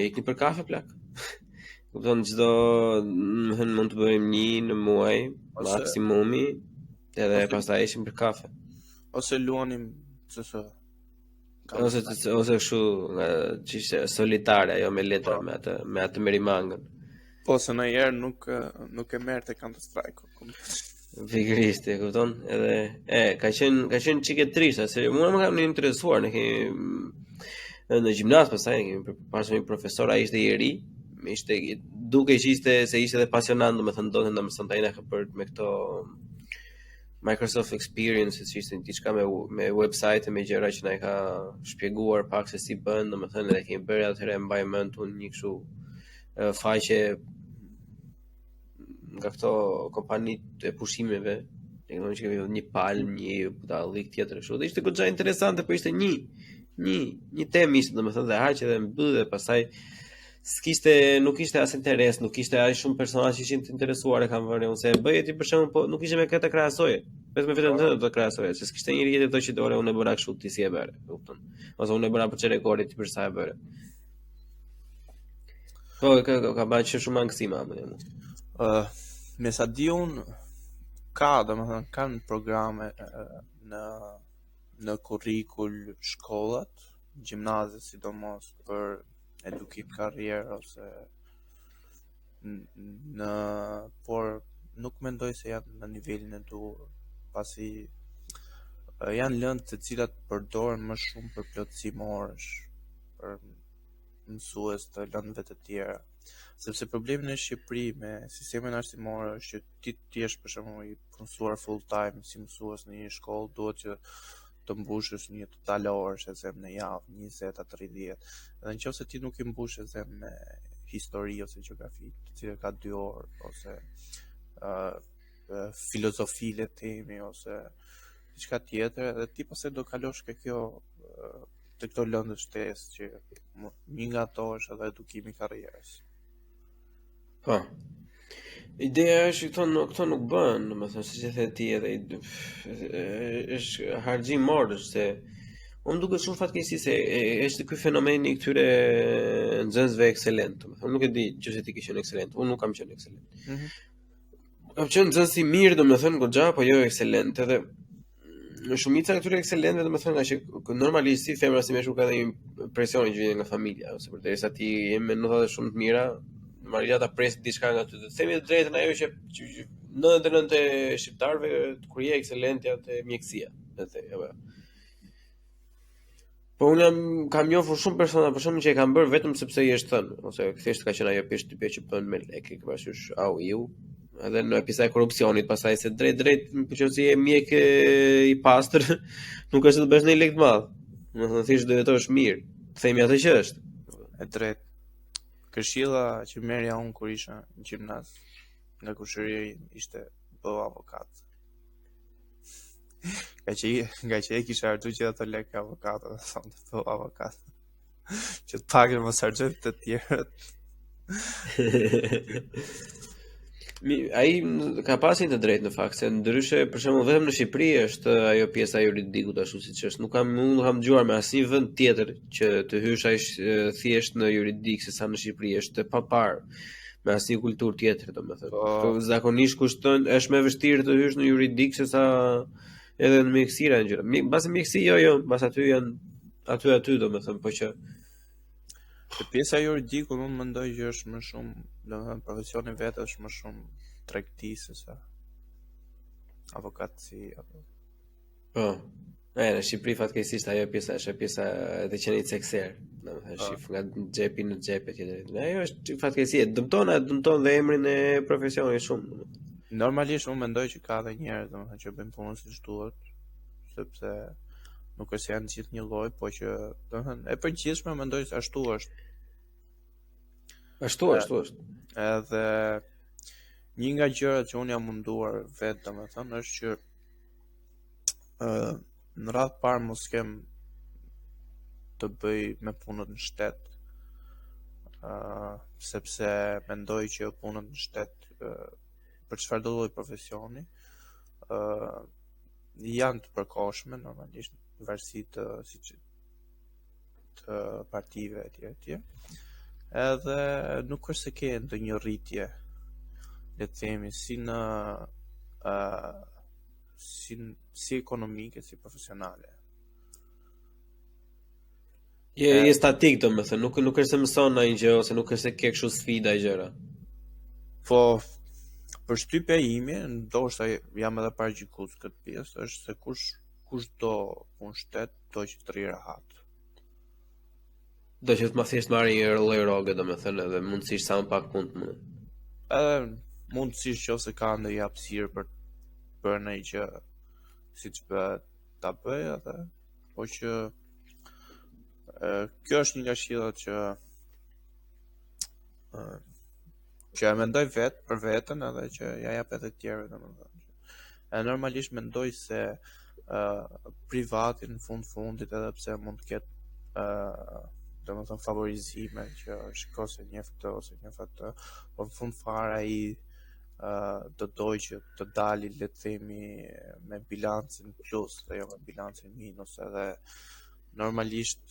ikni për kafe plak. Kupton çdo, mund të bëjmë një në muaj, maksimumi, edhe pastaj ishim për kafe. Ose luanim CS. Ose kështu çishte solitare, ajo me letra me atë merimangën. Po se në herë nuk e merrte Counter Strike. Pikërisht, e kupton? Edhe ka qenë çike trishta, se mua më kam interesuar, ne kemi në gjimnaz pastaj kemi pasur një profesor, ai ishte i ri, ishte duke që ishte dhe pasionant, domethënë donte ta mësonte ai për me këto Microsoft Experience, që ishte diçka me website me gjëra që na i ka shpjeguar pak se si bën, domethënë edhe kemi bërë atëherë mbaj mend unë një kështu faqe nga këto kompanitë e pushimeve, që kemi një palm, një budallik tjetër kështu. Dhe ishte goxha interesante, por ishte një temë ishte, domethënë dhe haq edhe mbyll dhe pastaj nuk ishte as interes, nuk ishte as shumë personazhe që ishin të interesuar e kanë vënë unë se bëje ti për shembull, po nuk ishte me këtë krahasoje. Vetëm me vetën tënde do të krahasoje, se s'kishte njëri tjetër do që dore unë e bëra kështu ti si e bëre, kupton? Ose unë e bëra për çerekorit ti për sa e bëre. Po ka bërë që shumë angësima më. Me sa di unë domethënë kanë programe në kurrikull shkollat, gjimnaze sidomos për edukim karrierë ose por nuk mendoj se janë në nivelin e duhur, pasi janë lëndë të cilat përdoren më shumë për plotësim orësh, për mësues të lëndëve të tjera. Sepse problemi në Shqipëri me sistemin arsimor është që ti jesh për shembull i punësuar full time si mësues në një shkollë, duhet që të mbushësh një total orësh e zem në javë, 20-30. Edhe nëse ti nuk i mbush e zem me histori ose gjeografi, të cilët ka 2 orë, ose filozofi le themi, ose diçka tjetër, edhe ti pastaj do kalosh ke kjo të këto lëndë shtesë që një nga ato është edhe edukimi i karrierës. Po. Ideja është këto nuk bën, domethënë siç e the ti edhe është harxhim morësh se Unë duket shumë fatkeqësi se është ky fenomeni i këtyre nxënësve ekselent. Unë nuk e di nëse ti ke qenë ekselent. Unë nuk kam qenë ekselent. Kam qenë nxënës i mirë, domethënë goxha, po jo ekselent. Edhe në shumica e këtyre ekselentëve, domethënë nga që normalisht si femra si meshkull ka dhe një presion që vjen nga familja, ose përderisa ti je me nota shumë të mira, normalisht ata presin diçka nga ty. Të themi të drejtën ajo që 99% e shqiptarëve kur je ekselent janë te mjekësia, apo. Po unë kam njohur shumë persona për shkakun që e kanë bërë vetëm sepse i është thënë, ose thjesht ka qenë ajo pjesë typje që bën me lekë, ke parasysh au iu. Edhe në pjesa e korrupsionit, pastaj se drejt, nëse je mjek i pastër, nuk është të bësh një lek të madh. Domethënë thjesht do jetosh mirë. Themi atë që është. E drejt. Këshilla që merja unë kur isha në gjimnaz, nga kushëria ishte bëu avokat. Nga që e kisha ardhur që ato lekë avokatë, dhe thonë të bëu avokat. Që të pagën më sargjët të tjerët. Ai ka pasin të drejtë në fakt, se ndryshe për shembull vetëm në Shqipëri është ajo pjesa e juridikut ashtu siç është. Nuk kam dëgjuar me asnjë vend tjetër që të hysh ai thjesht në juridik se sa në Shqipëri është pa parë me asnjë kulturë tjetër, domethënë. Po zakonisht kushton është më vështirë të hysh në juridik se sa edhe në mjekësira në gjëra. Mbas mjekësi jo, mbas aty janë aty domethënë, po që Te pjesa juridikut unë mendoj që është më shumë, domethënë profesioni vetë është më shumë tregti se sa avokatësi apo. Po. Në Shqipëri fatkeqësisht ajo pjesa është pjesa edhe që një sekser, domethënë shif nga xhepi në xhep tjetër. Ajo është fatkeqësi, dëmton dhe emrin e profesionit shumë. Normalisht unë mendoj që ka edhe njerëz domethënë që bëjnë punën siç duhet, sepse nuk është se janë gjithë një lloj, po që domethënë e përgjithshme mendoj se ashtu është. Ashtu është. Edhe një nga gjërat që unë jam munduar vetë domethënë është që në radhë parë mos kem të bëj me punët në shtet, sepse mendoj që punët në shtet për çfarë do lloj profesioni janë të përkohshme normalisht në varësi të partive etj. Edhe nuk është se ke ndonjë rritje, le të themi, si në si ekonomike, si profesionale. Je statik domethënë, nuk është se mëson ndonjë gjë ose nuk është se ke kështu sfida gjëra. Po për shtypja ime, ndoshta jam edhe paragjikues këtë pjesë, është se kush do punë shtet, do që të rri rahat. Do që të ma thjesht marrë një lloj rroge, domethënë, edhe mundësisht sa më pak punë të më. Edhe mundësisht nëse ka ndonjë hapësirë për bërë ndonjë gjë siç bëhet ta bëj atë, po që kjo është një nga këshillat që e mendoj vetë për veten edhe që ja jap edhe të tjerëve domethënë. Normalisht mendoj se privati në fundit edhe pse mund të ketë domethënë favorizime që shiko se njeh këtë ose njeh atë, po në fund fare ai do doj që të dali le të themi me bilancin plus dhe jo me bilancin minus, edhe normalisht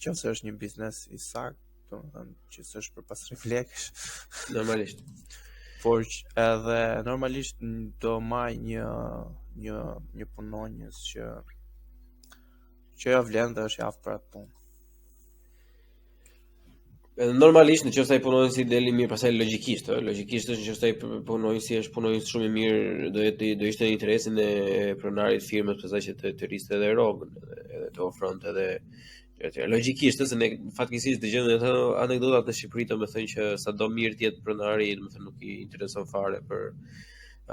nëse është një biznes i saktë, domethënë që s'është për pas refleksh Normalisht. por edhe normalisht do marr një punonjës që ja vlen dhe është javë për atë punë. Normalisht nëse ai punonjësi deli mirë, pastaj logjikisht është nëse ai punonjësi është punonjës shumë i mirë, do ishte në interesin e pronarit firmës pastaj që të rriste edhe rrogën, edhe të ofronte edhe gjëra. Logjikisht se ne fatkeqësisht dëgjojmë ato anekdotat në Shqipëri, domethënë që sado mirë të jetë pronari, domethënë nuk i intereson fare për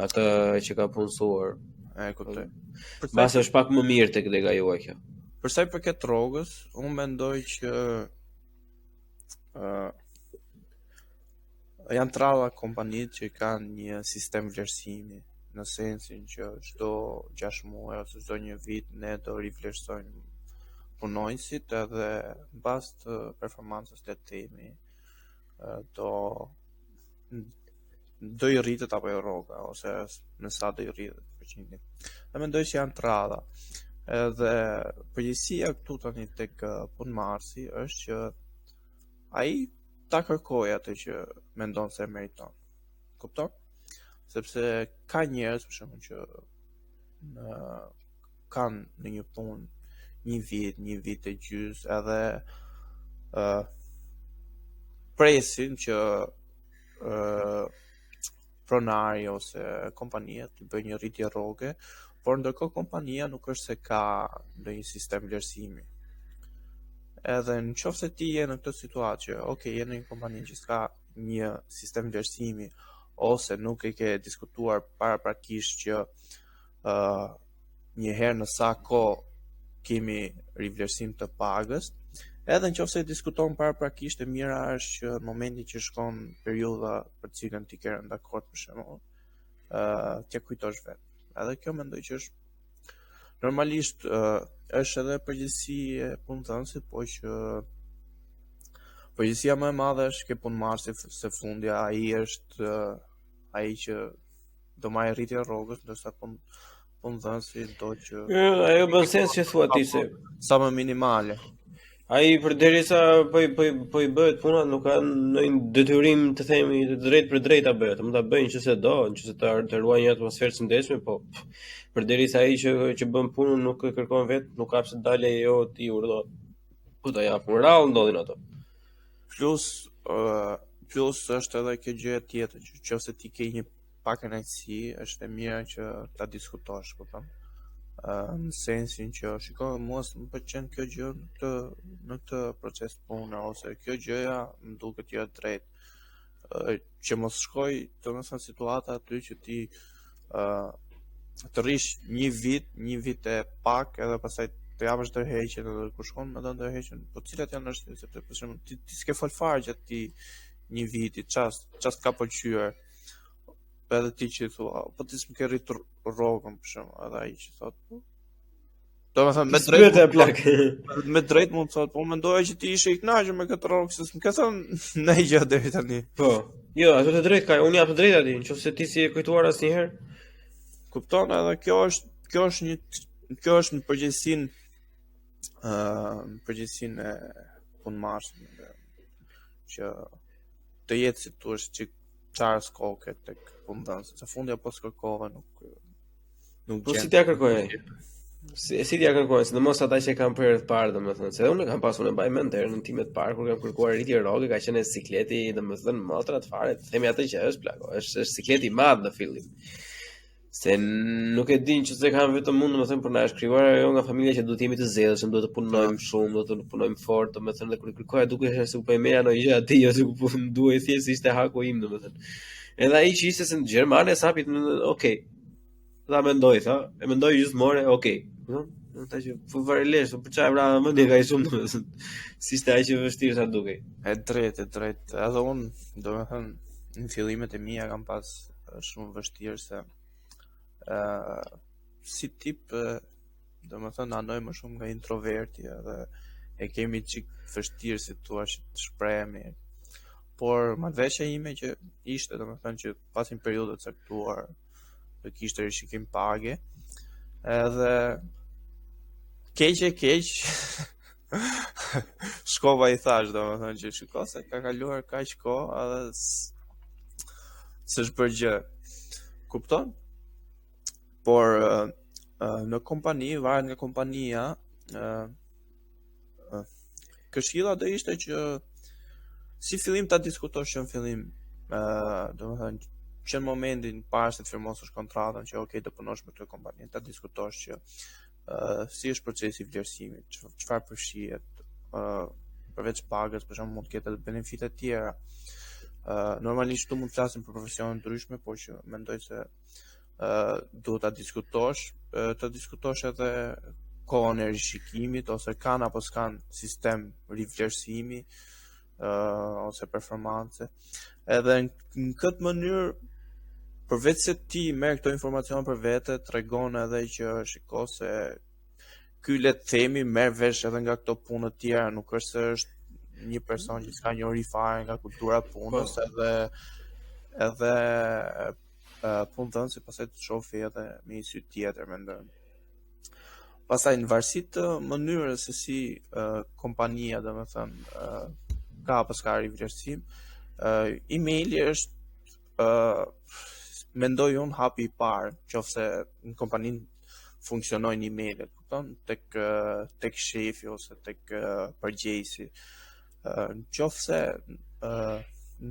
atë që ka punësuar. E kuptoj. Mbase është pak më mirë tek lega juaj kjo. Për sa i përket rrogës, unë mendoj që janë tralla kompanitë që kanë një sistem vlerësimi, në sensin që çdo 6 muaj ose çdo një vit ne do rivlerësojmë punonjësit edhe mbas të performancës le të themi do i rritet apo jo rroga ose në sa do i rritet %. Dhe mendoj që janë tralla. Edhe përgjegjësia këtu tani tek punëmarrësi është që ai ta kërkojë atë që mendon se meriton. Kupton? Sepse ka njerëz për shembull që kanë në një punë një vit e gjys, edhe presin që pronari ose kompania të bëjë një rritje rroge, por ndërkohë kompania nuk është se ka ndonjë sistem vlerësimi. Edhe në qoftë se ti je në këtë situatë që, okay, je në një kompani që s'ka një sistem vlerësimi, ose nuk e ke diskutuar paraprakisht që një herë në sa kohë kemi rivlerësim të pagës, edhe në qoftë se diskuton paraprakisht, e mira është që në momentin që shkon periudha për cilën ti ke rënë dakord për shembull, t'ja kujtosh vetë. Edhe kjo mendoj që është normalisht është edhe përgjegjësi e punëdhënësit, po që përgjegjësia më e madhe është ke punëmarrësi së fundja, ai është ai që do marrë rritje rrogës, ndërsa punëdhënësi do që ajo bën sens që thua ti se sa më minimale. Ai përderisa po i bëhet puna, nuk ka ndonjë detyrim të themi të drejtë për drejta bëhet, mund ta bëjnë nëse do, nëse të ruajë një atmosferë të ndeshme, po përderisa ai që bën punën nuk e kërkon vetë, nuk ka pse të dalë jo ti urdhë. Po ta jap moral ndodhin ato. Plus është edhe kjo gjë tjetër, që nëse ti ke një pak kënaqësi, është e mira që ta diskutosh, kupton? Në sensin që shiko, mua më pëlqen kjo gjë në këtë proces pune, ose kjo gjëja më duket jo drejt, që mos shkoj domethënë situata aty që ti të rrish një vit e pak, edhe pastaj të japësh ndërheqjen, edhe kur shkon me ndërheqjen, po cilat janë arsye, sepse për shembull ti s'ke fol fare gjatë një viti, çast ka pëlqyer. Edhe ti që thua, po ti s'më ke rritur rrogën për shembull, edhe ai që thotë, domethënë me drejt mund të thotë, po mendoja që ti ishe i kënaqur me këtë rrogë, se s'më ke thënë ndonjë gjë deri tani. Po. Jo, ato të drejtë ka, unë jap të drejtë atij, nëse ti si e kujtuar asnjëherë. Kupton, edhe kjo është në përgjegjësinë e punëmarrësit, që të jetë si thua që çfarë s'koke tek punëdhënësi, se fundja po s'kërkove nuk po si t'ja kërkoj. Si t'ja kërkoj, sidomos ata që kanë për të parë, domethënë, se unë kam pasur në mbaj mend herën në timet parë kur kam kërkuar rritje rroge, ka qenë sikleti, domethënë motrat fare, themi atë që është plako, është sikleti i madh në fillim. Se nuk e din që se kanë vetëm mund, domethënë, për na shkruar ajo nga familja që duhet të jemi të zgjedhshëm, duhet të punojmë shumë, duhet të punojmë fort, domethënë, dhe kur kërkoja duke se u po e merja ndonjë gjë aty, jo se po duhej thjesht ishte haku im, domethënë. Edhe ai që ishte se në Gjermane sapi, okay. Tha mendoj, e mendoj gjithmonë, okay. Do të thashë po varëlesh, për çfarë vrava mendje ka shumë, domethënë. Si ishte aq e vështirë sa dukej. E drejtë. Edhe unë, domethënë, në fillimet e mia kam pas shumë vështirë se si tip, domethënë anoj më shumë nga introverti, edhe e kemi çik vështirë si thua të shprehemi. Por marrëveshja ime që ishte, domethënë, që pasin periudhë të caktuar të kishte rishikim page, edhe keq shkova i thash, domethënë, që shiko se ka kaluar kaq kohë edhe s'është bërë gjë. Kupton? Por në kompani, varet nga kompania, këshilla do ishte që si fillim ta diskutosh në fillim, domethënë që në momentin para se të firmosh kontratën, që okay, të punosh me këtë kompani, ta diskutosh që si është procesi i vlerësimit, çfarë përfshihet, përveç pagës, për shembull mund të ketë edhe benefite të tjera. Normalisht tu mund të flasim për profesione ndryshme, por që mendoj se duhet ta diskutosh edhe kohën e rishikimit, ose kanë apo s'kan sistem rivlerësimi, ose performance. Edhe në këtë mënyrë, përveç se ti merr këto informacione për vete, tregon edhe që shiko se ky le të themi merr vesh edhe nga këto punë të tjera, nuk është se është një person që s'ka njohuri fare nga kultura punës, edhe punëdhënësi pastaj të shofi edhe me një sy tjetër, mendoj. Pastaj në varësi të mënyrës se si kompania, domethënë, ka pas ka vlerësim, emaili është mendoj unë hapi i parë, qofse në kompaninë funksionojnë emailët, kupton, tek shefi ose tek përgjegjësi.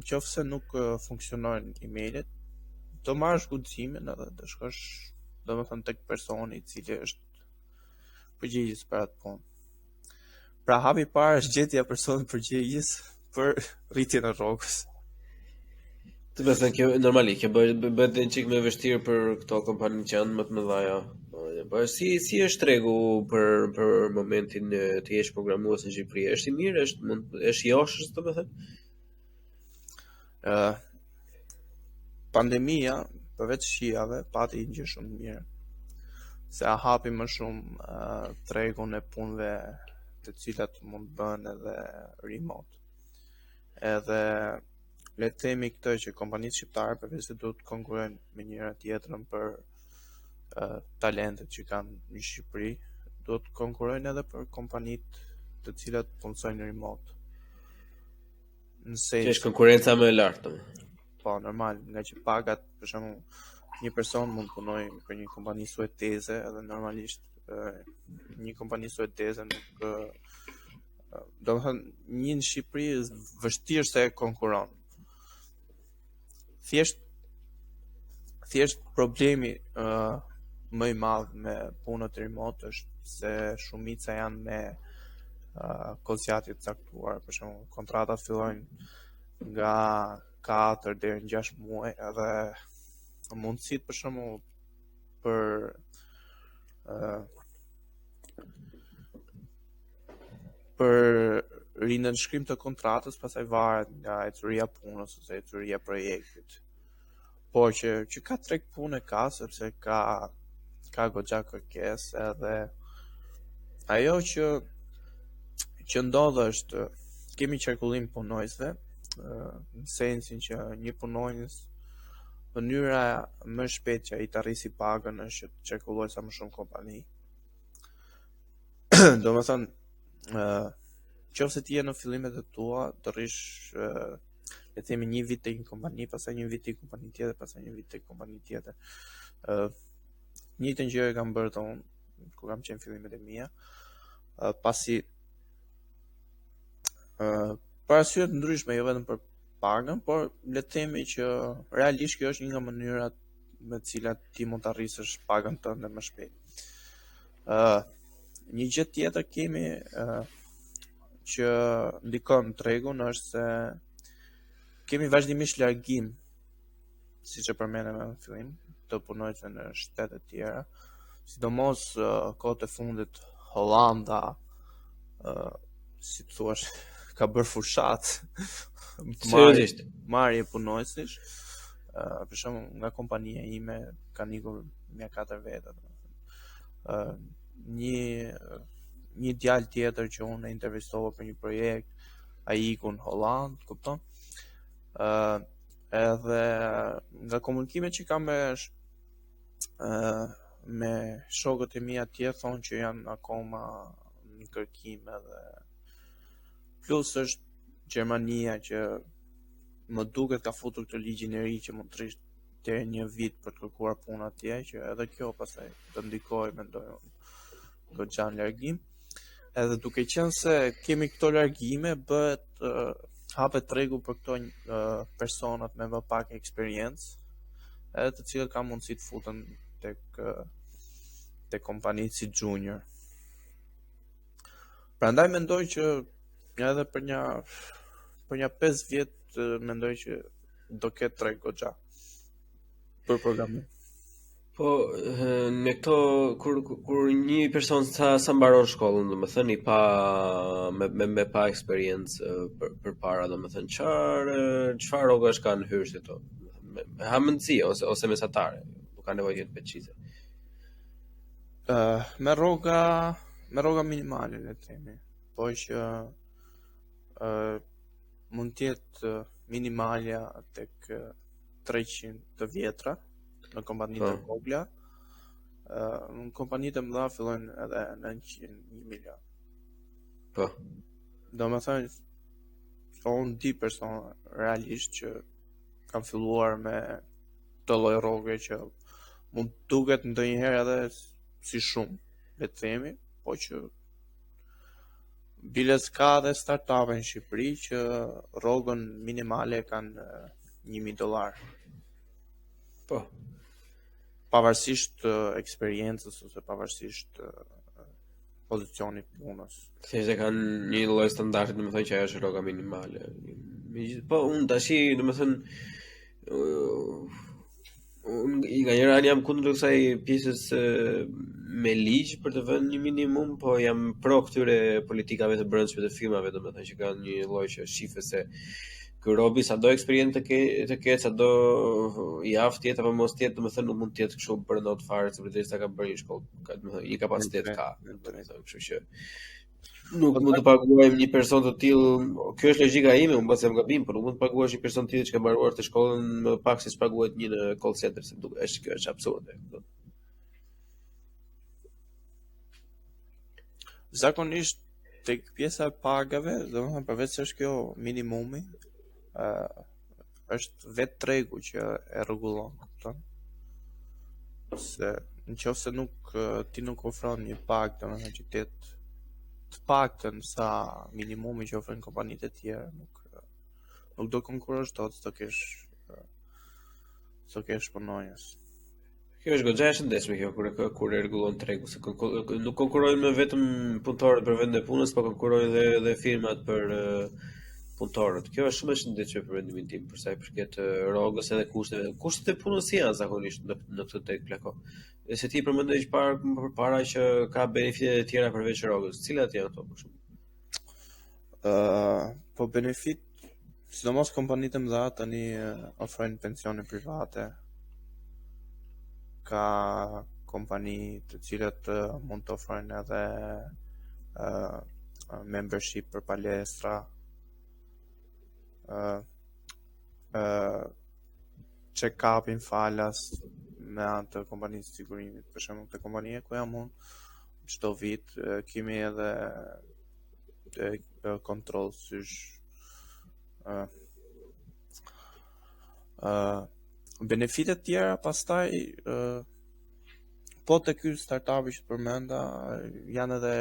Nëse nuk funksionojnë emailët, do marrësh guximin edhe do shkosh, domethënë, tek personi i cili është përgjegjës për atë punë. Pra hapi i parë është gjetja e personit përgjegjës për rritjen e rrogës. Të me thënë, kjo normalisht, kjo bëhet një çik më vështirë për këto kompani që janë më të mëdha. Po si është tregu për momentin të jesh programues në Shqipëri? Është i mirë, është i oshës, domethënë? Pandemia, përveç shijave, pati një gjë shumë mirë. Se a hapi më shumë tregun e punëve të cilat mund bëhen edhe remote. Edhe le të themi këtë që kompanitë shqiptare përveç se do të konkurrojnë me njëra tjetrën për talentet që kanë në Shqipëri, do të konkurrojnë edhe për kompanitë të cilat punësojnë remote. Që është konkurenca më e lartë. Po, normal, nga që pagat, për shembull, një person mund punoj për një kompani suedeze, edhe normalisht një kompani suedeze nuk domethënë një në Shqipëri është vështirë se konkuron. Thjesht problemi më i madh me punët remote është se shumica janë me kozjatje të caktuar, për shembull, kontratat fillojnë nga 4 deri në 6 muaj, edhe mundësitë për shembull për rinënshkrim të kontratës pastaj varet nga ecuria punës ose ecuria projektit. Por që ka treg punë ka, sepse ka goxha kërkesë, edhe ajo që ndodh është kemi qarkullim punojësve, në sensin që një punonjës mënyra më shpejt që ai të arrisë pagën është që të qarkullojë sa më shumë kompani. Domethënë, qofse ti je në fillimet e tua, të rrish le të themi një vit tek një kompani, pastaj një vit tek kompani tjetër, pastaj një vit tek kompani tjetër. Njëjtën gjë e kam bërë unë kur kam qenë fillimet e mia, pasi për arsye të ndryshme, jo vetëm për pagën, por le të themi që realisht kjo është një nga mënyrat me të cilat ti mund të arrisësh pagën tënde më shpejt. Një gjë tjetër kemi që ndikon tregun është se kemi vazhdimisht largim, siç e përmendëm në fillim, të punojësve në shtete të tjera, sidomos kohët e fundit Hollanda, si të thuash, ka bërë fushat marrje punojësish, për shembull nga kompania ime kanë ikur mia 4 veta. Një djalë tjetër që unë e intervistova për një projekt, ai iku në Holland, kupton? Edhe nga komunikimet që kam me shokët e mi atje, thonë që janë akoma në kërkim, edhe plus është Gjermania që më duket ka futur këtë ligjin e ri që mund të rish deri një vit për të kërkuar punë atje, që edhe kjo pastaj do ndikojë, mendoj unë, goxha në largim. Edhe duke qenë se kemi këto largime, bëhet hapet tregu për këto personat me më pak eksperiencë, edhe të cilët kanë mundësi të futen tek kompanitë si junior. Prandaj mendoj që edhe për një 5 vjet mendoj që do ketë treg goxha për programim. Po, me këto, kur një person sa mbaron shkollën, domethënë me pa eksperiencë përpara, domethënë çfarë rrogash kanë hyrë si to? Me hamendsi ose mesatare, nuk ka nevojë të precise. Me rroga minimale, le të themi. Po që mund të jetë minimalja tek 300 të vjetra në kompanitë të vogla, në kompanitë e mëdha fillojnë edhe 900 milion. Po. Do me thënë, unë di person realisht që kam filluar me të lloj rroge që mund duket ndonjëherë edhe si shumë, le të themi, po që biles ka dhe startupe në Shqipëri që rrogën minimale kanë $1.000. Po. Pavarësisht eksperiencës ose pavarësisht pozicionit punës. Thjesht e kanë një lloj standardi, domethënë që ajo është rroga minimale. Po unë tash, domethënë unë nga njëra anë jam kundër kësaj pjesës me ligj për të vënë një minimum, po jam pro këtyre politikave të brendshme të firmave, domethënë që kanë një lloj që shifë se ky robi sado eksperiencë të ketë, sado i aftë tjetë apo mos tjetë, domethënë nuk mund të jetë kështu burnout fare, sepse derisa ka bërë një shkollë, ka domethënë një kapacitet ka, domethënë, kështu që nuk mund të paguajmë një person të tillë. Kjo është logjika ime, unë mbas jam gabim, por nuk mund të paguash një person të tillë që ka mbaruar të shkollën më pak se ç'paguhet një në call center, se duket kjo është absurde. Zakonisht tek pjesa e pagave, domethënë përveç se është kjo minimumi, është vetë tregu që e rregullon, kupton? Se nëse nuk ti nuk ofron një pagë, domethënë që të jetë të paktën sa minimumi që ofrojnë kompanitë e tjera, nuk do konkurosh dot, s'do kesh punonjës. Kjo është goxha e shëndetshme kjo kur e rregullon tregu, se nuk konkurrojnë vetëm punëtorët për vendin e punës, por konkurrojnë edhe firmat për punëtorët. Kjo është shumë e shëndetshme për mendimin tim, për sa i përket rrogës edhe kushteve. Kushtet e punës janë zakonisht në këtë tek plako. Se ti përmendoj që përpara që ka benefite të tjera përveç rrogës. Cilat janë ato për shembull? Po benefit, sidomos kompanitë e mëdha tani ofrojnë pensione private. Ka kompani të cilat mund të ofrojnë edhe membership për palestra, check-upin falas me anë të kompanisë sigurimit. Për shembull, te kompania ku jam unë, çdo vit kemi edhe kontroll sysh. Benefitet tjera pastaj po të ky startupi që përmenda janë edhe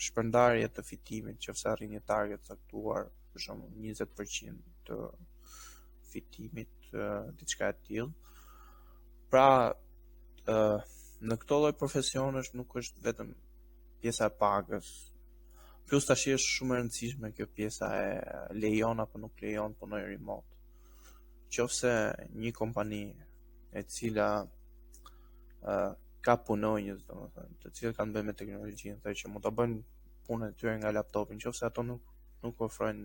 shpërndarje të fitimit, nëse arrin një target caktuar, për shembull 20% të fitimit, diçka e tillë. Pra, në këto lloj profesionesh nuk është vetëm pjesa e pagës. Plus tash është shumë e rëndësishme kjo pjesa e lejon apo nuk lejon punoj remote. Qofse një kompani e cila ka punonjës, domethënë, të cilët kanë bënë me teknologjinë, thotë që mund ta bëjnë punën e tyre nga laptopi, nëse ato nuk ofrojnë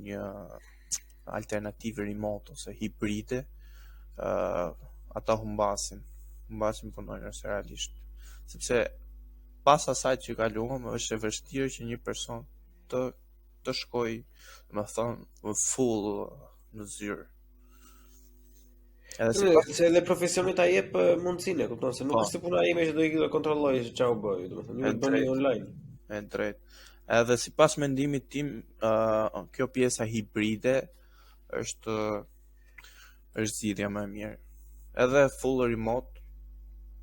një alternativë remote ose hibride, ata humbasin punonjës realisht. Sepse pas asaj që kaluam, është e vështirë që një person të shkojë, domethënë, full në zyrë. Se edhe profesionit ta jep mundësinë, kupton, se nuk është puna ime që do i kontrolloj çfarë u bëj, domethënë, ju bëni online. E drejtë. Edhe sipas mendimit tim, kjo pjesa hibride është zgjidhja më e mirë. Edhe full remote,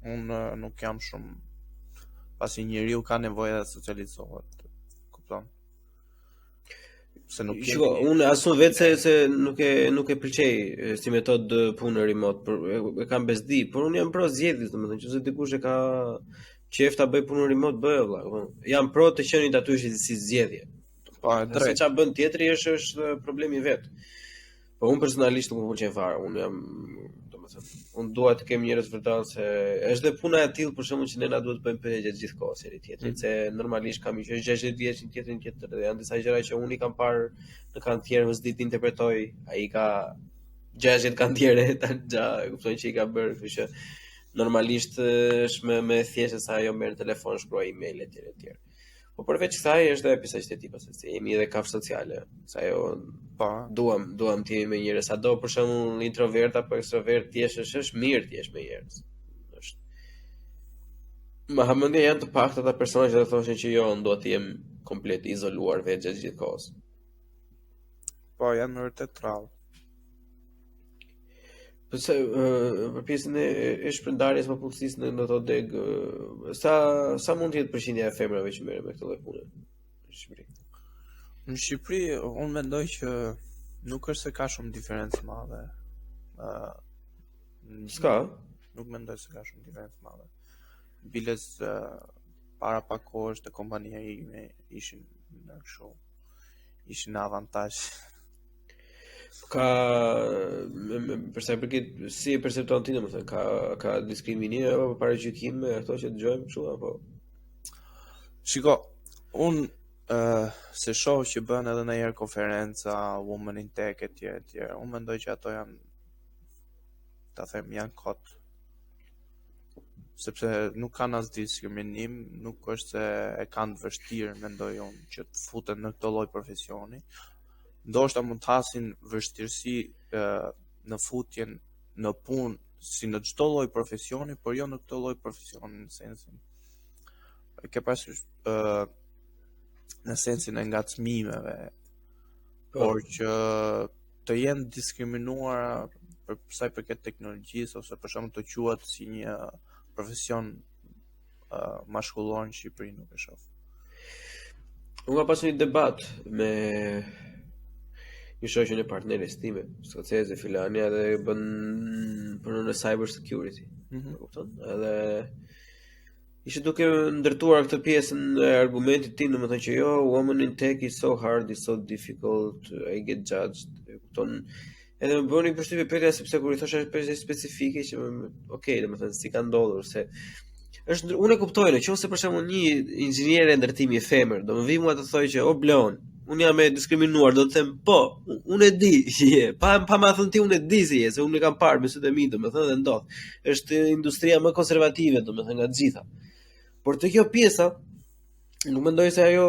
unë nuk jam shumë, pasi njeriu ka nevojë të socializohet, kupton? Se nuk unë asun vetë se nuk e pëlqej si metodë punë remote, por e kam bezdi, por unë jam pro zgjedhjes, domethënë, nëse dikush e ka qef ta bëj punën remote, bëj vëlla. Jam pro të qenit aty si zgjedhje. Po, drejt. Se çfarë bën tjetri është problemi vet. Po unë personalisht nuk më pëlqen fare. Unë jam, domethënë, unë dua të kem njerëz vërtet, se është dhe puna e tillë për shkakun që ne na duhet të bëjmë pyetje gjithkohë njëri tjetrit, se normalisht kam që 60 vjeç një tjetër, dhe janë disa gjëra që unë i kam parë në kantierë mos ditë interpretoj, ai ka 60 kantiere tanja, e kuptoj që i ka bërë, kështu që normalisht është më thjeshtë se ajo merr telefon, shkruaj email etj. Po përveç kësaj është edhe pjesa qytetipe, se jemi edhe kafshë sociale, sa ajo duam të jemi me njerëz, sado për shembull introvert apo ekstrovert, ti është mirë ti jesh me njerëz. Është Ma hamendje janë të pakët ata persona që të thoshin që jo, unë do të jem komplet izoluar vetë gjatë gjithë kohës. Po, janë në vërtet rrallë. Përse, për pjesën e shpërndarjes popullsisë në ato deg, sa mund të jetë përqindja e femrave që merren me këtë lloj pune në Shqipëri? Në Shqipëri, unë mendoj që nuk është se ka shumë diferencë madhe. S'ka? Nuk mendoj se ka shumë diferencë madhe. Biles para pak kohësh të kompania ime ishin në kështu, ishin në avantazh. Ka për sa i përket si e percepton ti domethënë ka diskriminim apo paragjykime ato që dëgjojmë kështu apo Shiko, unë se shoh që bën edhe ndonjëherë konferenca Women in Tech etj. Unë mendoj që ato janë, ta them, janë kot. Sepse nuk kanë as diskriminim, nuk është se e kanë të vështirë, mendoj unë, që të futen në këtë lloj profesioni. Ndoshta mund të hasin vështirësi në futjen në punë si në çdo lloj profesioni, por jo në këtë lloj profesioni në sensin. Ke parasysh në sensin e ngacmimeve, por që të jenë diskriminuara për sa i përket teknologjisë ose për shembull të quhet si një profesion mashkullor në Shqipëri, nuk e shoh. Unë ka pasur një debat me një shoqën e partneres time, skoceze filania dhe bën punën në cyber security. E kupton? Edhe ishte duke ndërtuar këtë pjesën e argumentit tim, domethënë që jo, woman in tech is so hard, is so difficult, I get judged. E kupton? Edhe më bëni përshtypje pyetja sepse kur I thosha pyetje specifike që okay, domethënë si ka ndodhur se është unë e kuptoj nëse për shembull një inxhinier e ndërtimi femër, do më vi mua të thojë që o blon, unë jam e diskriminuar, do të them po, unë e di që je, pa ma thënë ti unë e di si je, se unë e kam parë me sytë e mi, domethënë dhe ndodh. Është industria më konservative, domethënë nga të gjitha. Por të kjo pjesa nuk mendoj se ajo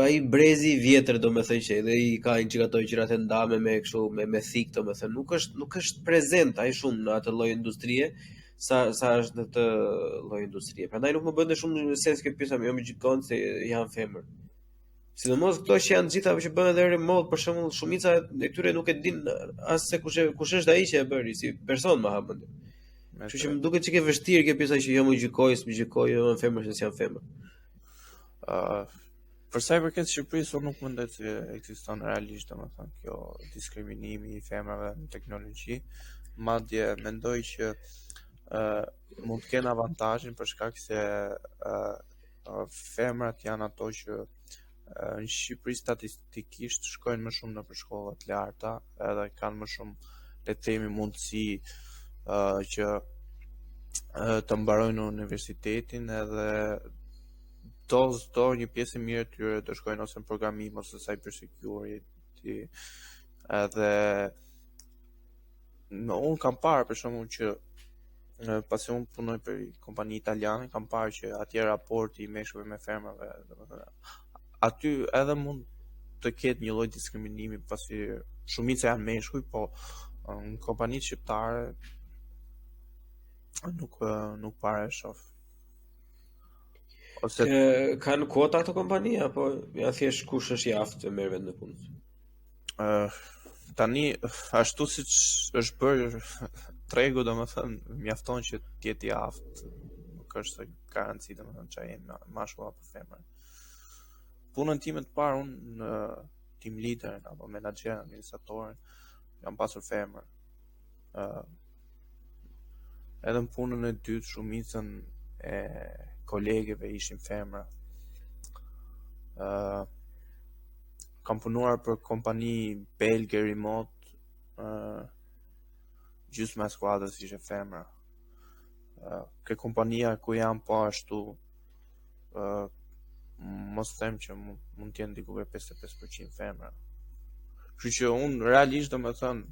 ai brezi I vjetër domethënë që edhe I ka një ato gjërat e ndame me kështu me thik domethënë nuk është prezent ai shumë në atë lloj industrie sa është në të lloj industrie. Prandaj nuk më bënte shumë sens kjo pjesa më gjikon se janë femër. Sidomos këto që janë gjitha që bën edhe remote, për shembull, shumica e këtyre nuk e din as se kush është ai që e bëri si person më hapën. Kështu që më duket që ke vështirë kjo pjesa që jo më gjykoj, jo më femër se janë femër. Për sa I përket Shqipërisë, unë nuk mendoj se ekziston realisht domethënë kjo diskriminimi I femrave në teknologji, madje mendoj që mund të kenë avantazhin për shkak se femrat janë ato që në Shqipëri statistikisht shkojnë më shumë në shkolla të larta, edhe kanë më shumë, le të themi, mundësi që të mbarojnë universitetin edhe do një pjesë e mirë e tyre të shkojnë ose në programim ose cyber security. Edhe unë kam parë për shembull që pasi unë punoj për kompani italiane, kam parë që atje raporti I meshkujve me femrave, domethënë aty edhe mund të ketë një lloj diskriminimi pasi shumica janë meshkuj, po në kompanitë shqiptare nuk para e shoh. Ose kanë kuota këto kompani apo ja thjesht kush është I aftë të merr vend në punë? Tani ashtu siç është bërë tregu, domethënë mjafton që të jetë I aftë, nuk është se garanci domethënë çfarë jemi mashkull apo femër. Punën time të parë unë në team leader apo menaxher, administrator, jam pasur femër. Edhe në punën e dytë shumicën e kolegeve ishin femra. Kam punuar për kompani belge remote, gjysma e skuadrës ishte femra. Ke kompania ku jam po ashtu, mos them që mund të jenë diku 55% femra. Kështu që unë realisht domethënë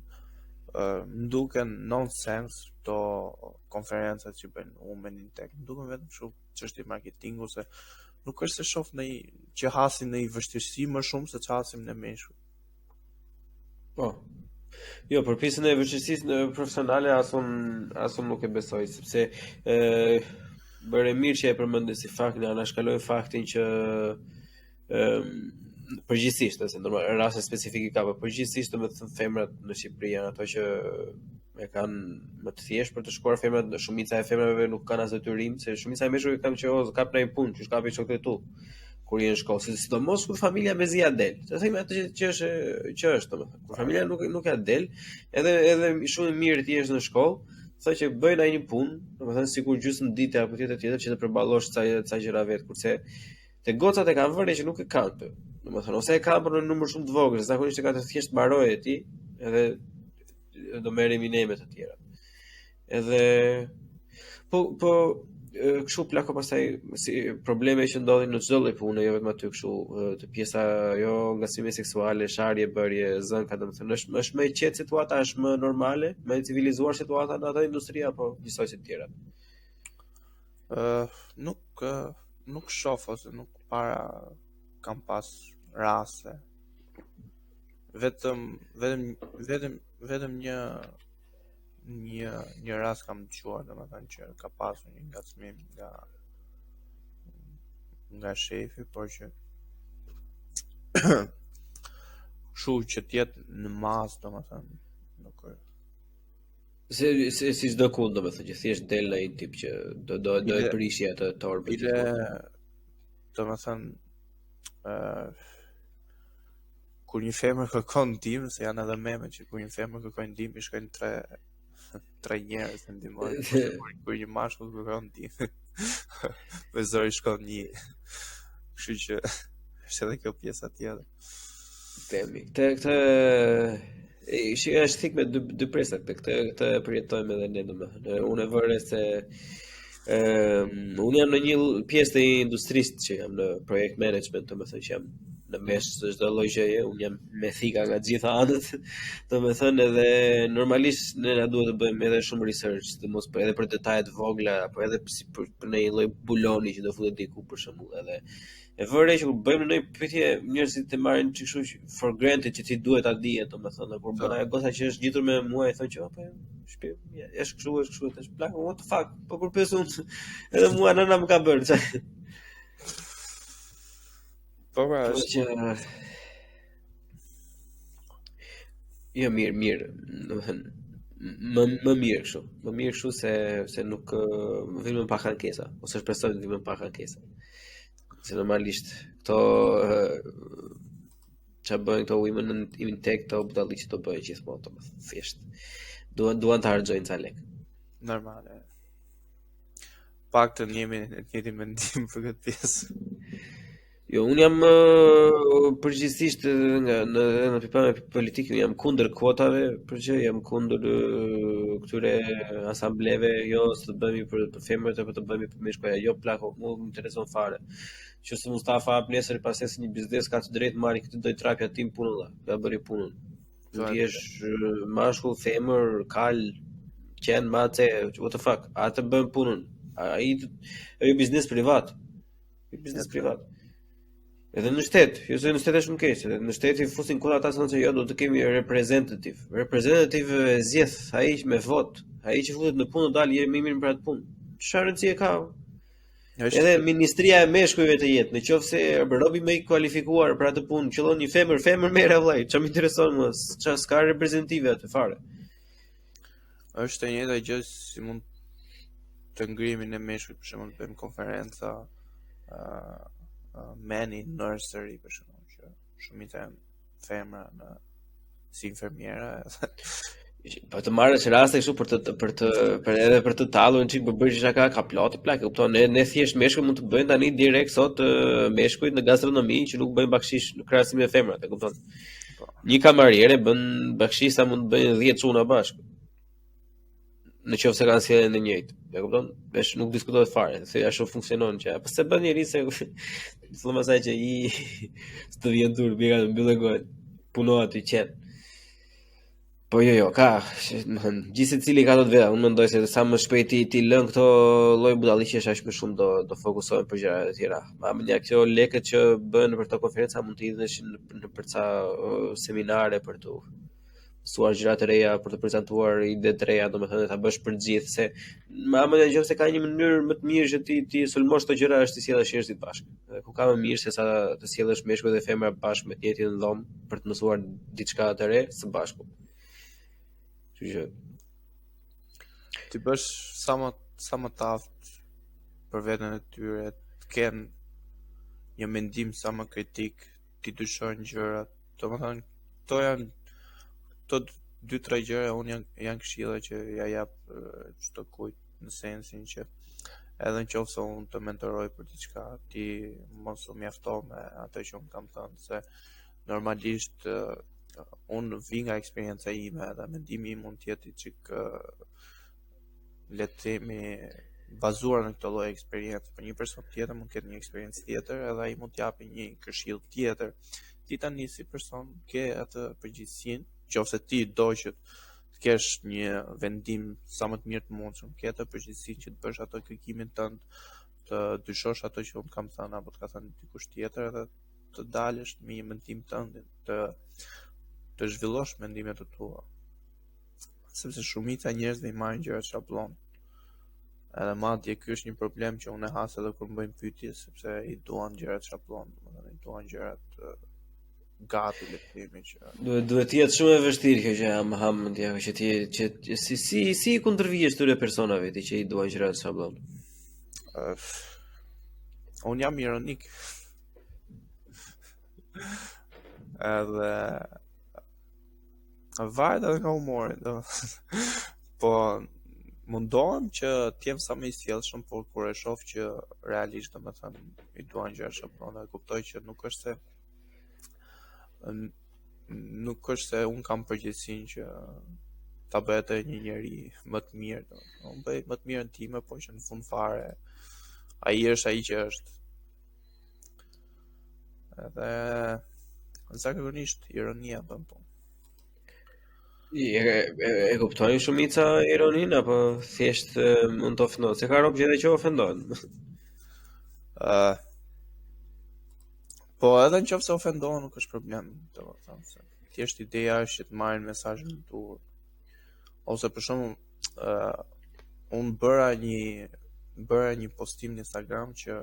më duken nonsense këto konferencat që bëjnë Women in Tech. Më duken vetëm kështu çështje marketingu, se nuk është se shoh që hasin në vështirësi më shumë se ç'hasim në meshkuj. Po. Jo, për pjesën e vështirësisë profesionale as unë nuk e besoj, sepse bëre mirë që e përmendë si fakt, na shkaloi faktin që përgjithsisht, ose normal raste specifike ka, por përgjithsisht domethënë femrat në Shqipëri janë ato që e kanë më të thjesht për të shkuar. Femrat, shumica e femrave nuk kanë as detyrim, se shumica e meshkujve kanë që kap në punë, që shkapi çokte tu kur janë në shkollë, sidomos kur familja mezi ja del. Të themi atë që është domethënë. Kur familja nuk ja del, edhe shumë mirë të jesh në shkollë, thotë që bëjnë ai një punë, domethënë sikur gjysmë dite apo tjetër që të përballosh ca gjëra vet, kurse te gocat e kanë vënë që nuk e kanë të. Domethënë ose e kanë për në numër shumë të vogël, zakonisht e ka të thjesht mbaroje ti, edhe do merremi ne me të tjera. Edhe po kështu plako pastaj si probleme që ndodhin në çdo lloj pune, jo vetëm aty kështu të pjesa jo ngacmime seksuale, sharje, bërje, zënka, domethënë është më e qetë situata, është më normale, më e civilizuar situata në atë industri apo njësoj si të tjerat. Nuk shoh ose nuk para kam pas raste. Vetëm një rast kam dëgjuar, domethënë që ka pasur një ngacmim nga shefi, por që kështu që të jetë në mas, domethënë nuk si çdo kund, domethënë që thjesht del ai tip që do e prishi atë torbën. Domethënë kur një femër kërkon ndihmë, se janë edhe meme që kur një femër kërkon ndihmë, i shkojnë tre njerëz të ndihmojnë. Kur një mashkull kërkon ndihmë, me zëri shkon një. Kështu që është edhe kjo pjesa tjetër. Temi. Këtë është thik me dy presa këtë përjetojmë edhe ne domethënë. Unë e vëre se unë jam në një pjesë të industrisë që jam në projekt management, domethënë që jam në mes të çdo lloj gjëje, unë jam me thika nga gjitha anët, domethënë edhe normalisht ne na duhet të bëjmë edhe shumë research, sidomos edhe për detajet vogla, apo edhe për një lloj buloni që do futet diku për shembull, edhe e vëre që kur bëjmë në një pyetje njerëzit të marrin kështu for granted që ti duhet ta dihet, domethënë kur bën ajo goca që është ngjitur me mua i thonë që apo është kështu, tash plak, what the fuck, po kur pyes unë edhe mua nëna më ka bërë. Po që jo mirë, domethënë më mirë kështu. Më mirë kështu se nuk vjen me pak ankesa, ose shpresoj të vjen me pak ankesa. Se normalisht këto ç'a bëjnë këto women in tech, këto budalliqe që do bëjnë gjithmonë, domethënë thjesht duan të harxojnë ca lekë. Normale. Paktën jemi në të njëjtin mendim për këtë pjesë. Jo, unë jam përgjithsisht në pikpamje politike, jam kundër kuotave, për që jam kundër këtyre asambleve, jo se të bëhemi për femrat apo të bëhemi për meshkuj, jo plako, mua më intereson fare. Që se Mustafa nesër pas se një biznes ka të drejtë marri këtë lloj trapja tim punën, ka bëri punën. Ti je mashkull, femër, kal, qen, mace, what the fuck, atë bën punën. Ai është biznes privat. Biznes privat. Edhe në shtet, jo se në shtet është më keq, edhe në shtet i fusin kur ata thonë se jo do të kemi reprezentativ. Reprezentativ zgjedh ai me vot, ai që futet në punë dalë më mirë për atë punë. Çfarë rëndësie ka? Edhe ministria e meshkujve të jetë, nëse robi më i kualifikuar për atë punë, qellon një femër merr vllai, çfarë më intereson mua, çfarë s'ka reprezentative atë fare. Është e njëjta gjë si mund të ngrimin e meshkujt, për shembull, bëjmë konferenca men in nursery, për shembull, që shumica janë femra si infermiera. Po të marrësh raste kështu për të tallur një çik bëbësh çka ka plot plak, e kupton, ne thjesht meshkuj mund të bëjnë tani direkt sot meshkujt në gastronomi që nuk bëjnë bakshish në krahasim me femrat, e kupton. Një kamariere bën bakshish sa mund të bëjnë 10 çuna bashkë. Në qoftë se kanë sjelljen e njëjtë, e kupton? Është nuk diskutohet fare, se ashtu funksionon që pse bën njëri se thonë asaj që i të vjen dur biga të mbyllë gojë. Puno aty qen. Po jo, ka, gjithë secili ka ato veta. Unë mendoj se sa më shpejt ti lën këto lloj budalliqesh aq më shumë do fokusohen për gjëra të tjera. Ma më këto lekët që bën për këto konferenca mund të hidhesh në për ca seminare për të mësuar gjëra të reja, për të prezantuar ide të reja, domethënë ta bësh përgjithë se nëse ka një mënyrë më të mirë që ti sulmosh këto gjëra është të sjellësh njerëzit bashkë. Dhe ku ka më mirë se sa të sjellësh meshkuj dhe femra bashkë me të njëjtin dhomë për të mësuar diçka të re së bashku. Kështu që ti bësh sa më të aftë për veten e tyre, të kenë një mendim sa më kritik, ti dyshojnë gjërat. Domethënë, këto janë këto 2-3 gjëra unë janë këshilla që ja jap çdo kujt në sensin që edhe nëse unë të mentoroj për diçka, ti mos u mjafto me atë që unë kam thënë, se normalisht unë vi nga eksperienca ime dhe mendimi im mund të jetë çik le të themi bazuar në këtë lloj eksperiencë, për një person tjetër mund të ketë një eksperiencë tjetër edhe ai mund t'japi një këshill tjetër. Ti tani si person ke atë përgjegjësinë, nëse ti do që të kesh një vendim sa më të mirë të mundshëm, ke atë përgjegjësinë që të bësh atë kërkimin tënd, të dyshosh ato që unë kam thënë apo të ka thënë dikush tjetër edhe të dalësh me një mendim tënd, të zhvillosh mendimet e tua. Sepse shumica e njerëzve i marrin gjërat shablon. Edhe madje ky është një problem që unë e has edhe kur bëjmë pyetje, sepse i duan gjërat shablon, domethënë i duan gjërat gati le të themi që duhet të jetë shumë e vështirë kjo që hamendja që ti si kundërvihesh këtyre personave ti që i duan gjërat shablon. Unë jam ironik. Edhe varet edhe nga humori, po mundohem që t'jem sa më i sjellshëm, por kur e shoh që realisht domethënë i duan gjëra shablon, e kuptoj që nuk është se un kam përgjegjësinë që ta bëj atë një njeri më të mirë, unë bëj më të mirën time, po që në fund fare ai është ai që është. Edhe zakonisht ironia bën punë. E kuptojnë shumica ironinë apo thjesht mund të ofendohet? Se ka rob gjë që ofendohen. Po edhe nëse ofendohen nuk është problem, domethënë se thjesht ideja është që të marrin mesazhin e duhur. Ose për shembull, unë bëra një postim në Instagram që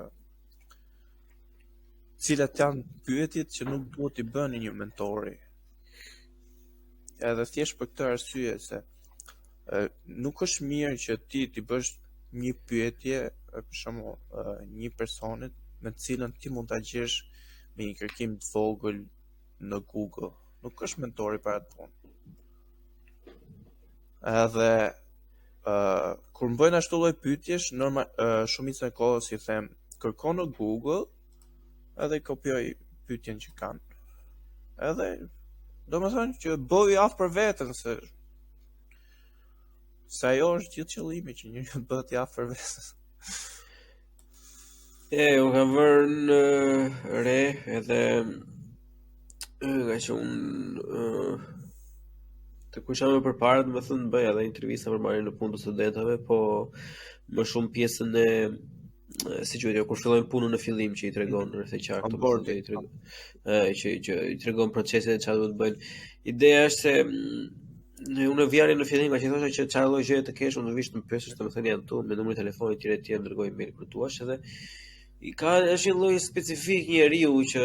cilat janë pyetjet që nuk duhet i bëni një mentori. Edhe thjesht për këtë arsye se nuk është mirë që ti bësh një pyetje për shembull një personit me të cilën ti mund ta gjesh me një kërkim të vogël në Google. Nuk është mentori për atë punë. Edhe kur më bëjnë ashtu lloj pyetjesh, shumica e kohës i them kërko në Google edhe i kopjoj pyetjen që kanë. Edhe domethënë që bëj aftë për veten se ajo është gjithë qëllimi që njeriu bëhet i aftë për veten. Unë kam vërë në re edhe nga që unë të kusha me përpara të më thënë bëja edhe intervista për marrjen në punë të studentave, po më shumë pjesën e si quhet, kur fillojnë punën në fillim që i tregon rreth e qartë që i tregon proceset e çfarë duhet bëjnë. Ideja është se unë vjarë në fillim nga që thosha që çfarë lloj gjëje të kesh, unë vish të më pyesësh domethënë janë tu me numrin e telefonit tjetër dërgoj mail kur duash edhe është një lloj specifik njeriu që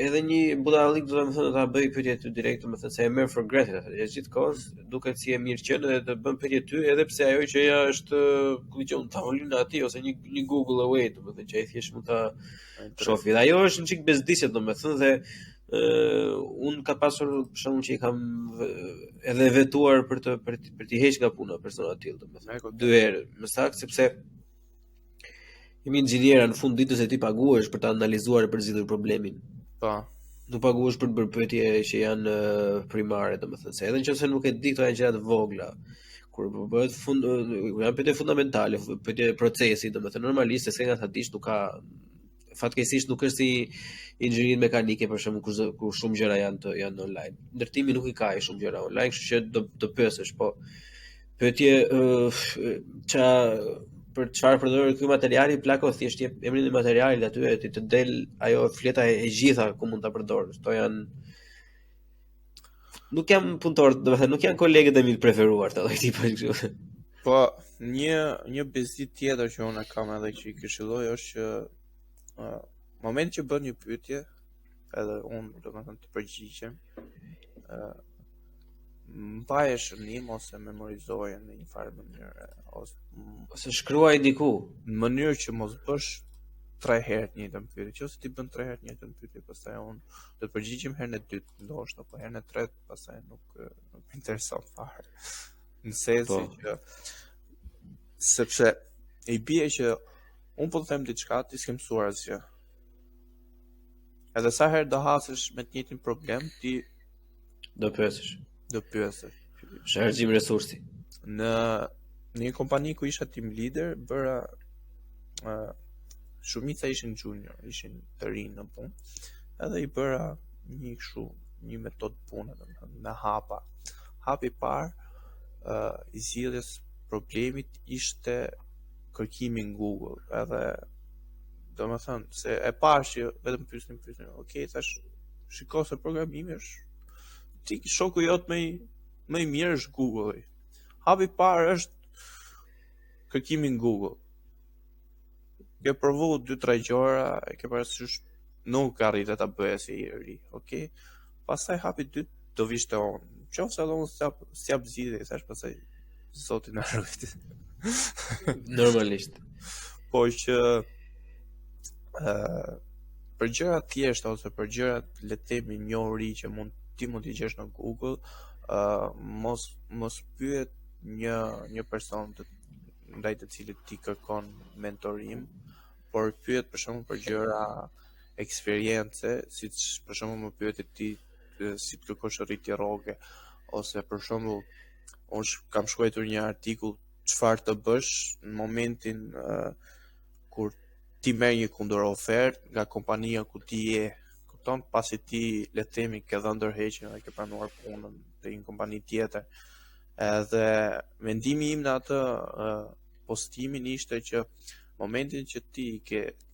edhe një budallik do të thënë ta bëj pyetje ty direkt, domethënë se e merr for granted atë gjithkohës, duket si e mirë qenë dhe të bën pyetje ty edhe pse ajo që ja është kuliqon tavolina aty ose një Google away, domethënë që ai thjesht mund ta shohë. Dhe ajo është një çik bezdisje domethënë dhe unë ka pasur për shembull që i kam edhe vetuar për të hequr nga puna persona të tillë, domethënë 2 herë më saktë, sepse jemi inxhiniera në fund ditës e ti paguhesh për të analizuar e përzgjedhur problemin. Po. Nuk paguhesh për të bërë pyetje që janë primare, domethënë se edhe nëse nuk e di këto janë gjëra të vogla. Kur bëhet janë pyetje fundamentale, pyetje procesi, domethënë normalisht se nga ta dish nuk ka fatkeqësisht nuk është si inxhinieri mekanike për shembull ku shumë gjëra janë online. Ndërtimi nuk i ka shumë gjëra online, kështu që do pyesësh, po pyetje për çfarë përdor ky materiali, plako thjesht jep emrin e materialit aty të del ajo fleta e gjitha ku mund ta përdorësh. Kto janë nuk jam punëtor, domethënë nuk janë kolegët e mi të preferuar të lloj tipash kështu. Po, një bezdit tjetër që unë kam edhe që i këshilloj është që moment që bën një pyetje, edhe unë domethënë të përgjigjem, mbaje shënim ose memorizoje në një farë mënyrë ose shkruaj diku në mënyrë që mos bësh 3 herë të njëjtën pyetje. Nëse ti bën 3 herë të njëjtën pyetje, pastaj unë do të përgjigjem herën e dytë, ndoshta, po herën e tretë pastaj nuk më intereson fare. Në sensi që sepse i bie që unë po të them diçka, ti s'ke mësuar asgjë. Edhe sa herë do hasësh me të njëjtin problem, ti do pyesësh. Shërbim resursi. Në një kompani ku isha team leader, bëra shumica ishin junior, ishin të rinj në punë. Edhe i bëra një metodë pune, domethënë me hapa. Hapi i parë i zgjidhjes problemit ishte kërkimi në Google. Edhe domethënë se e parë që vetëm pyesnin, okay, thash, shiko se programimi është ti shoku jot më i mirë është Google-i. Hapi i parë është kërkimi në Google. Ke provu 2-3 gjëra, e ke parasysh nuk arritet ta bëje si i ri, okay? Pastaj hapi i dytë do vishte on. Qofse edhe unë s'jap zgjidhje, thash pastaj zoti na ruajt. Normalisht. Po që për gjëra thjeshta ose për gjëra le të themi njohuri që ti mund t'i gjesh në Google, mos pyet një person ndaj të cilit ti kërkon mentorim, por pyet për shembull për gjëra eksperience, siç për shembull më pyet ti si të kërkosh rritje rroge, ose për shembull unë kam shkruar një artikull çfarë të bësh në momentin kur ti merr një kundër ofertë nga kompania ku ti je, kupton, pasi ti le të themi ke dhënë ndërheqjen dhe ke pranuar punën te një kompani tjetër. Edhe mendimi im në atë postimin ishte që momentin që ti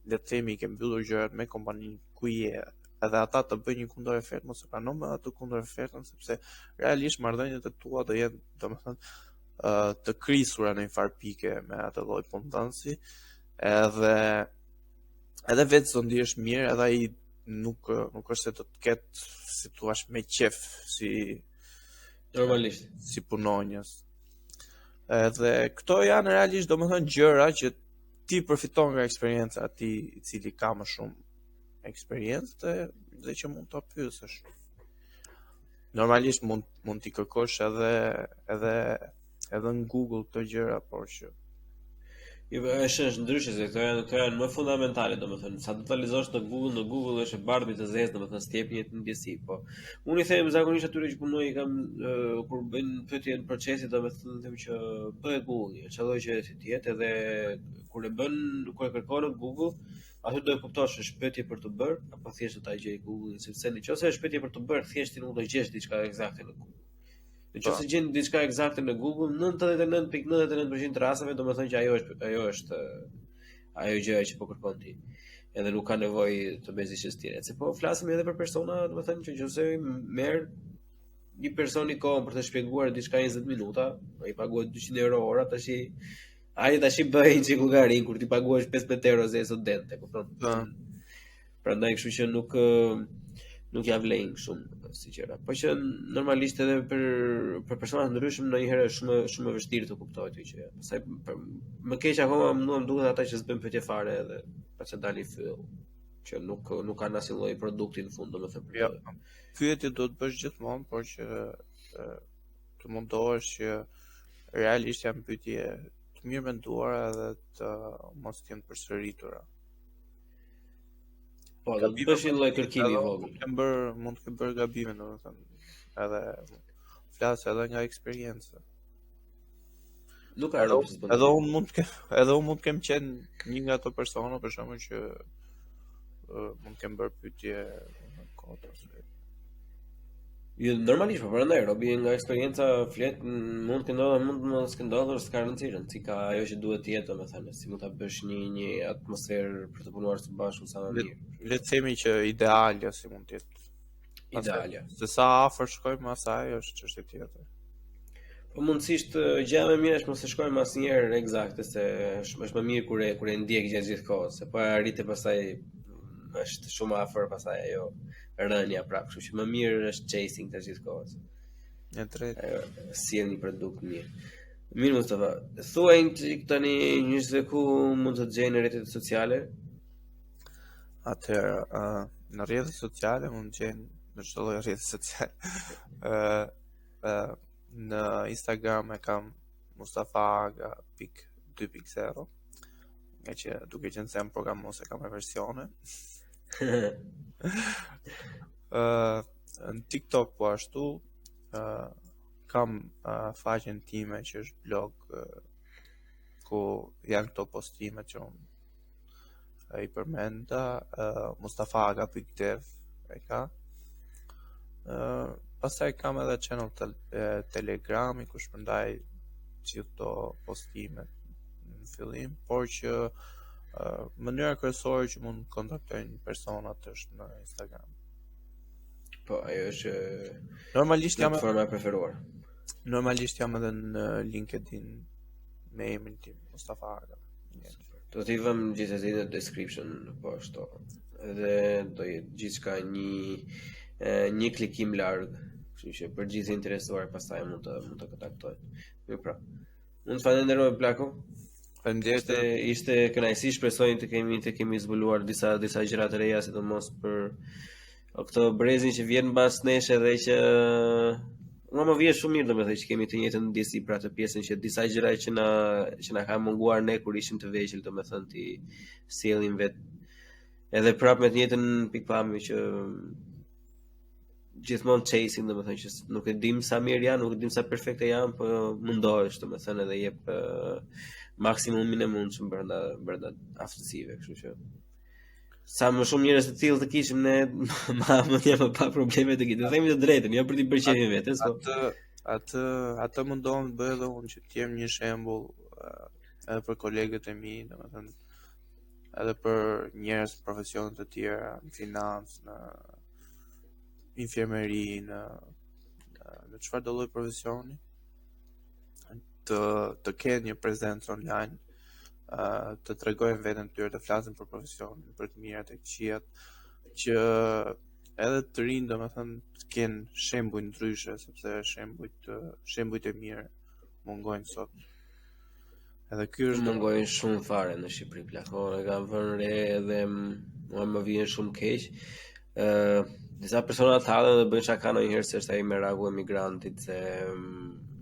le të themi ke mbyllur gjërat me kompaninë ku je, edhe ata të bëjnë një kundër ofertë, mos e prano me atë kundër ofertën, sepse realisht marrëdhëniet e tua do jenë, domethënë, të krisura në një farë pike me atë lloj punëdhënësi, edhe vetë do ndihesh mirë, edhe ai nuk është se do të ketë, si thua, me qef si normalisht si punonjës. Edhe këto janë realisht domethënë gjëra që ti përfiton nga eksperienca e atij i cili ka më shumë eksperiencë dhe që mund ta pyesësh. Normalisht mund t'i kërkosh edhe në Google këto gjëra, por që është ndryshe se këto janë më fundamentale, domethënë sa do ta lexosh në Google është e bardhë të zezë, domethënë s'jep një ndjesi, po unë i them zakonisht atyre që punoj kam kur bëjnë pyetje në procesit, domethënë them që bëhet Google, çdo gjë që të jetë, edhe kur e kërkon në Google, aty do e kuptosh është pyetje për të bërë apo thjesht do ta gjej Google, sepse nëse është pyetje për të bërë, thjesht ti nuk do gjesh diçka eksakte në Google. Nëse gjen diçka eksakte në Google, 99.99% të rasteve domethënë që ajo është ajo gjëja që po kërkon ti. Edhe nuk ka nevojë të bësh diçka tjetër. Se po flasim edhe për persona, domethënë që nëse merr një person i kohën për të shpjeguar diçka 20 minuta, ai paguhet 200 euro ora, ai tash bëj një çikullarin kur ti paguash 15 euro ze studente, kupton? Prandaj kështu që nuk ja vlen shumë si gjëra. Po që normalisht edhe për persona të ndryshëm ndonjëherë është shumë e vështirë të kuptoj këtë gjë. Pastaj më keq akoma më duhet ata që s'bën pyetje fare edhe pasi dalin fyll, që nuk kanë asnjë lloj produkti në fund, domethënë. Ja, pyetje do të bësh gjithmonë, por që të mundohesh që realisht janë pyetje të mirë menduara dhe të mos jenë përsëritura. Po, do të bësh një lloj kërkimi i vogël. Mund të ke bërë gabime, domethënë, edhe flas edhe nga eksperjenca. Nuk ka rëndësi. Edhe unë mund të kem qenë një nga ato persona, për shembull, që mund të kem bërë pyetje në kod ose Jo, normalisht, po prandaj robi nga eksperienca flet mund të ndodhë, mund të mos ndodhë, s'ka rëndësi ka ajo që duhet të jetë, domethënë, si mund ta bësh një atmosferë për të punuar së bashku sa më mirë. Le të themi që idealja si mund të jetë. Ideale. Se sa afër shkojmë asaj është çështje tjetër. Po mundësisht gjëja më e mirë është mos e shkojmë asnjëherë eksakte se është më mirë kur e ndjek gjatë gjithë kohës, se po e arrit e pastaj është shumë afër pastaj ajo rënja prapë, kështu që më mirë është chasing të gjithë kohës. E drejtë. Sjell një produkt mirë. Mirë Mustafa, thuaj tani njëse ku mund të gjejnë në rrjetet sociale? Atëherë, në rrjetet sociale mund të gjejnë në çdo lloj rrjeti social. Në Instagram e kam mustafaga.2.0, nga që duke qenë se jam programues e kam e versione. Në TikTok po ashtu, kam faqen time që është blog ku janë këto postimet që unë i përmenda, mustafaga.dev e ka. Pastaj kam edhe channel Telegrami ku shpërndaj gjithë këto postimet në fillim, por që mënyra kryesore që mund të kontaktojnë personat është në Instagram. Po, ajo është Normalisht jam platforma e preferuar. Normalisht jam edhe në LinkedIn me emrin tim, Mustafa Aga. Do t'i vëm gjithsesi në description po ashtu. Edhe do jetë gjithçka një klikim larg, kështu që për gjithë interesuar pastaj mund të kontaktojnë. Mirë pra. Unë të falenderoj Plako. Faleminderit. Ishte kënaqësi, shpresoj të kemi zbuluar disa gjëra të reja, sidomos për këtë brezin që vjen mbas nesh edhe që më vjen shumë mirë domethënë që kemi të njëjtën ndjesi pra të pjesën që disa gjëra që na ka munguar ne kur ishim të vegjël domethënë ti sjellim vet edhe prapë me të njëjtën pikpamje që gjithmonë chasing domethënë që nuk e dim sa mirë janë, nuk e dim sa perfekte janë, po mundohesh domethënë edhe jep maksimumin e mundshëm brenda aftësive, kështu që sa më shumë njerëz të tillë të kishim ne më pa probleme të gjithë. Themi të drejtën, jo për t'i bërë qefin vetes, po. Atë mundohem të bëj edhe unë që të jem një shembull edhe për kolegët e mi, domethënë edhe për njerëz profesione të tjera në financë, në infirmeri, në çfarëdo lloj profesioni, të kenë një prezencë online, të tregojnë veten tyre, të flasin për profesionin, për të mirat e këqijat, që edhe të rinë domethënë të kenë shembuj ndryshe, sepse shembujt e mirë mungojnë sot. Edhe ky është mungojnë shumë fare në Shqipëri Plako, e kam vënë re edhe më vjen shumë keq. Disa persona të hallën dhe bëjnë shaka ndonjëherë se është ai meraku emigrantit, se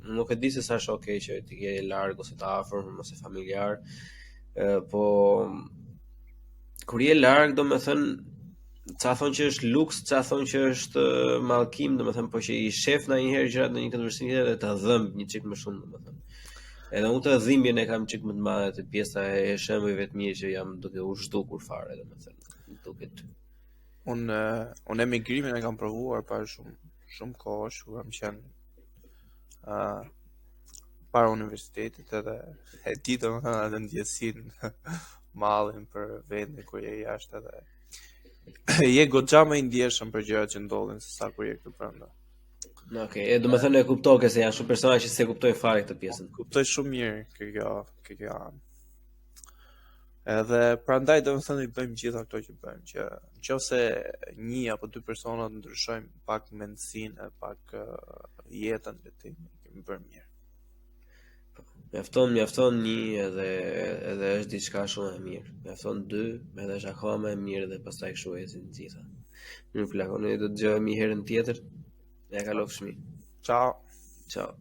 nuk e di se sa është okay që ti je larg ose të afër ose familjar. Po kur je larg domethënë ça thonë që është luks, ça thonë që është mallkim, domethënë po që i shef ndonjëherë gjërat në një këndvështrim dhe ta dhëmb një çik më shumë domethënë. Edhe unë të dhimbjen e kam çik më të madhe të pjesa e shembujve të mirë që jam duke u zhdukur fare domethënë. Duket. Unë emigrimin e kam provuar para shumë kohësh, kur kam qenë para universitetit, edhe e di domethënë atë ndjesinë mallin për vendin kur je jashtë, edhe je goxha më i ndjeshëm për gjërat që ndodhin se sa kur je këtu brenda. Okej, domethënë e kuptoj se janë shumë persona që se kuptojnë fare këtë pjesën. Kuptoj shumë mirë kjo. Edhe prandaj domethënë i bëjmë gjitha ato që bëjmë, që nëse një apo dy persona ndryshojmë pak mendsinë, pak jetën e tyre, kemi bërë mirë. Mjafton një edhe është diçka shumë e mirë. Mjafton dy, edhe është akoma më e mirë dhe pastaj kështu ecin të gjitha. Mirë Plako, ne do të dëgjojmë një herën tjetër. Ja kalofsh mirë. Ciao. Ciao.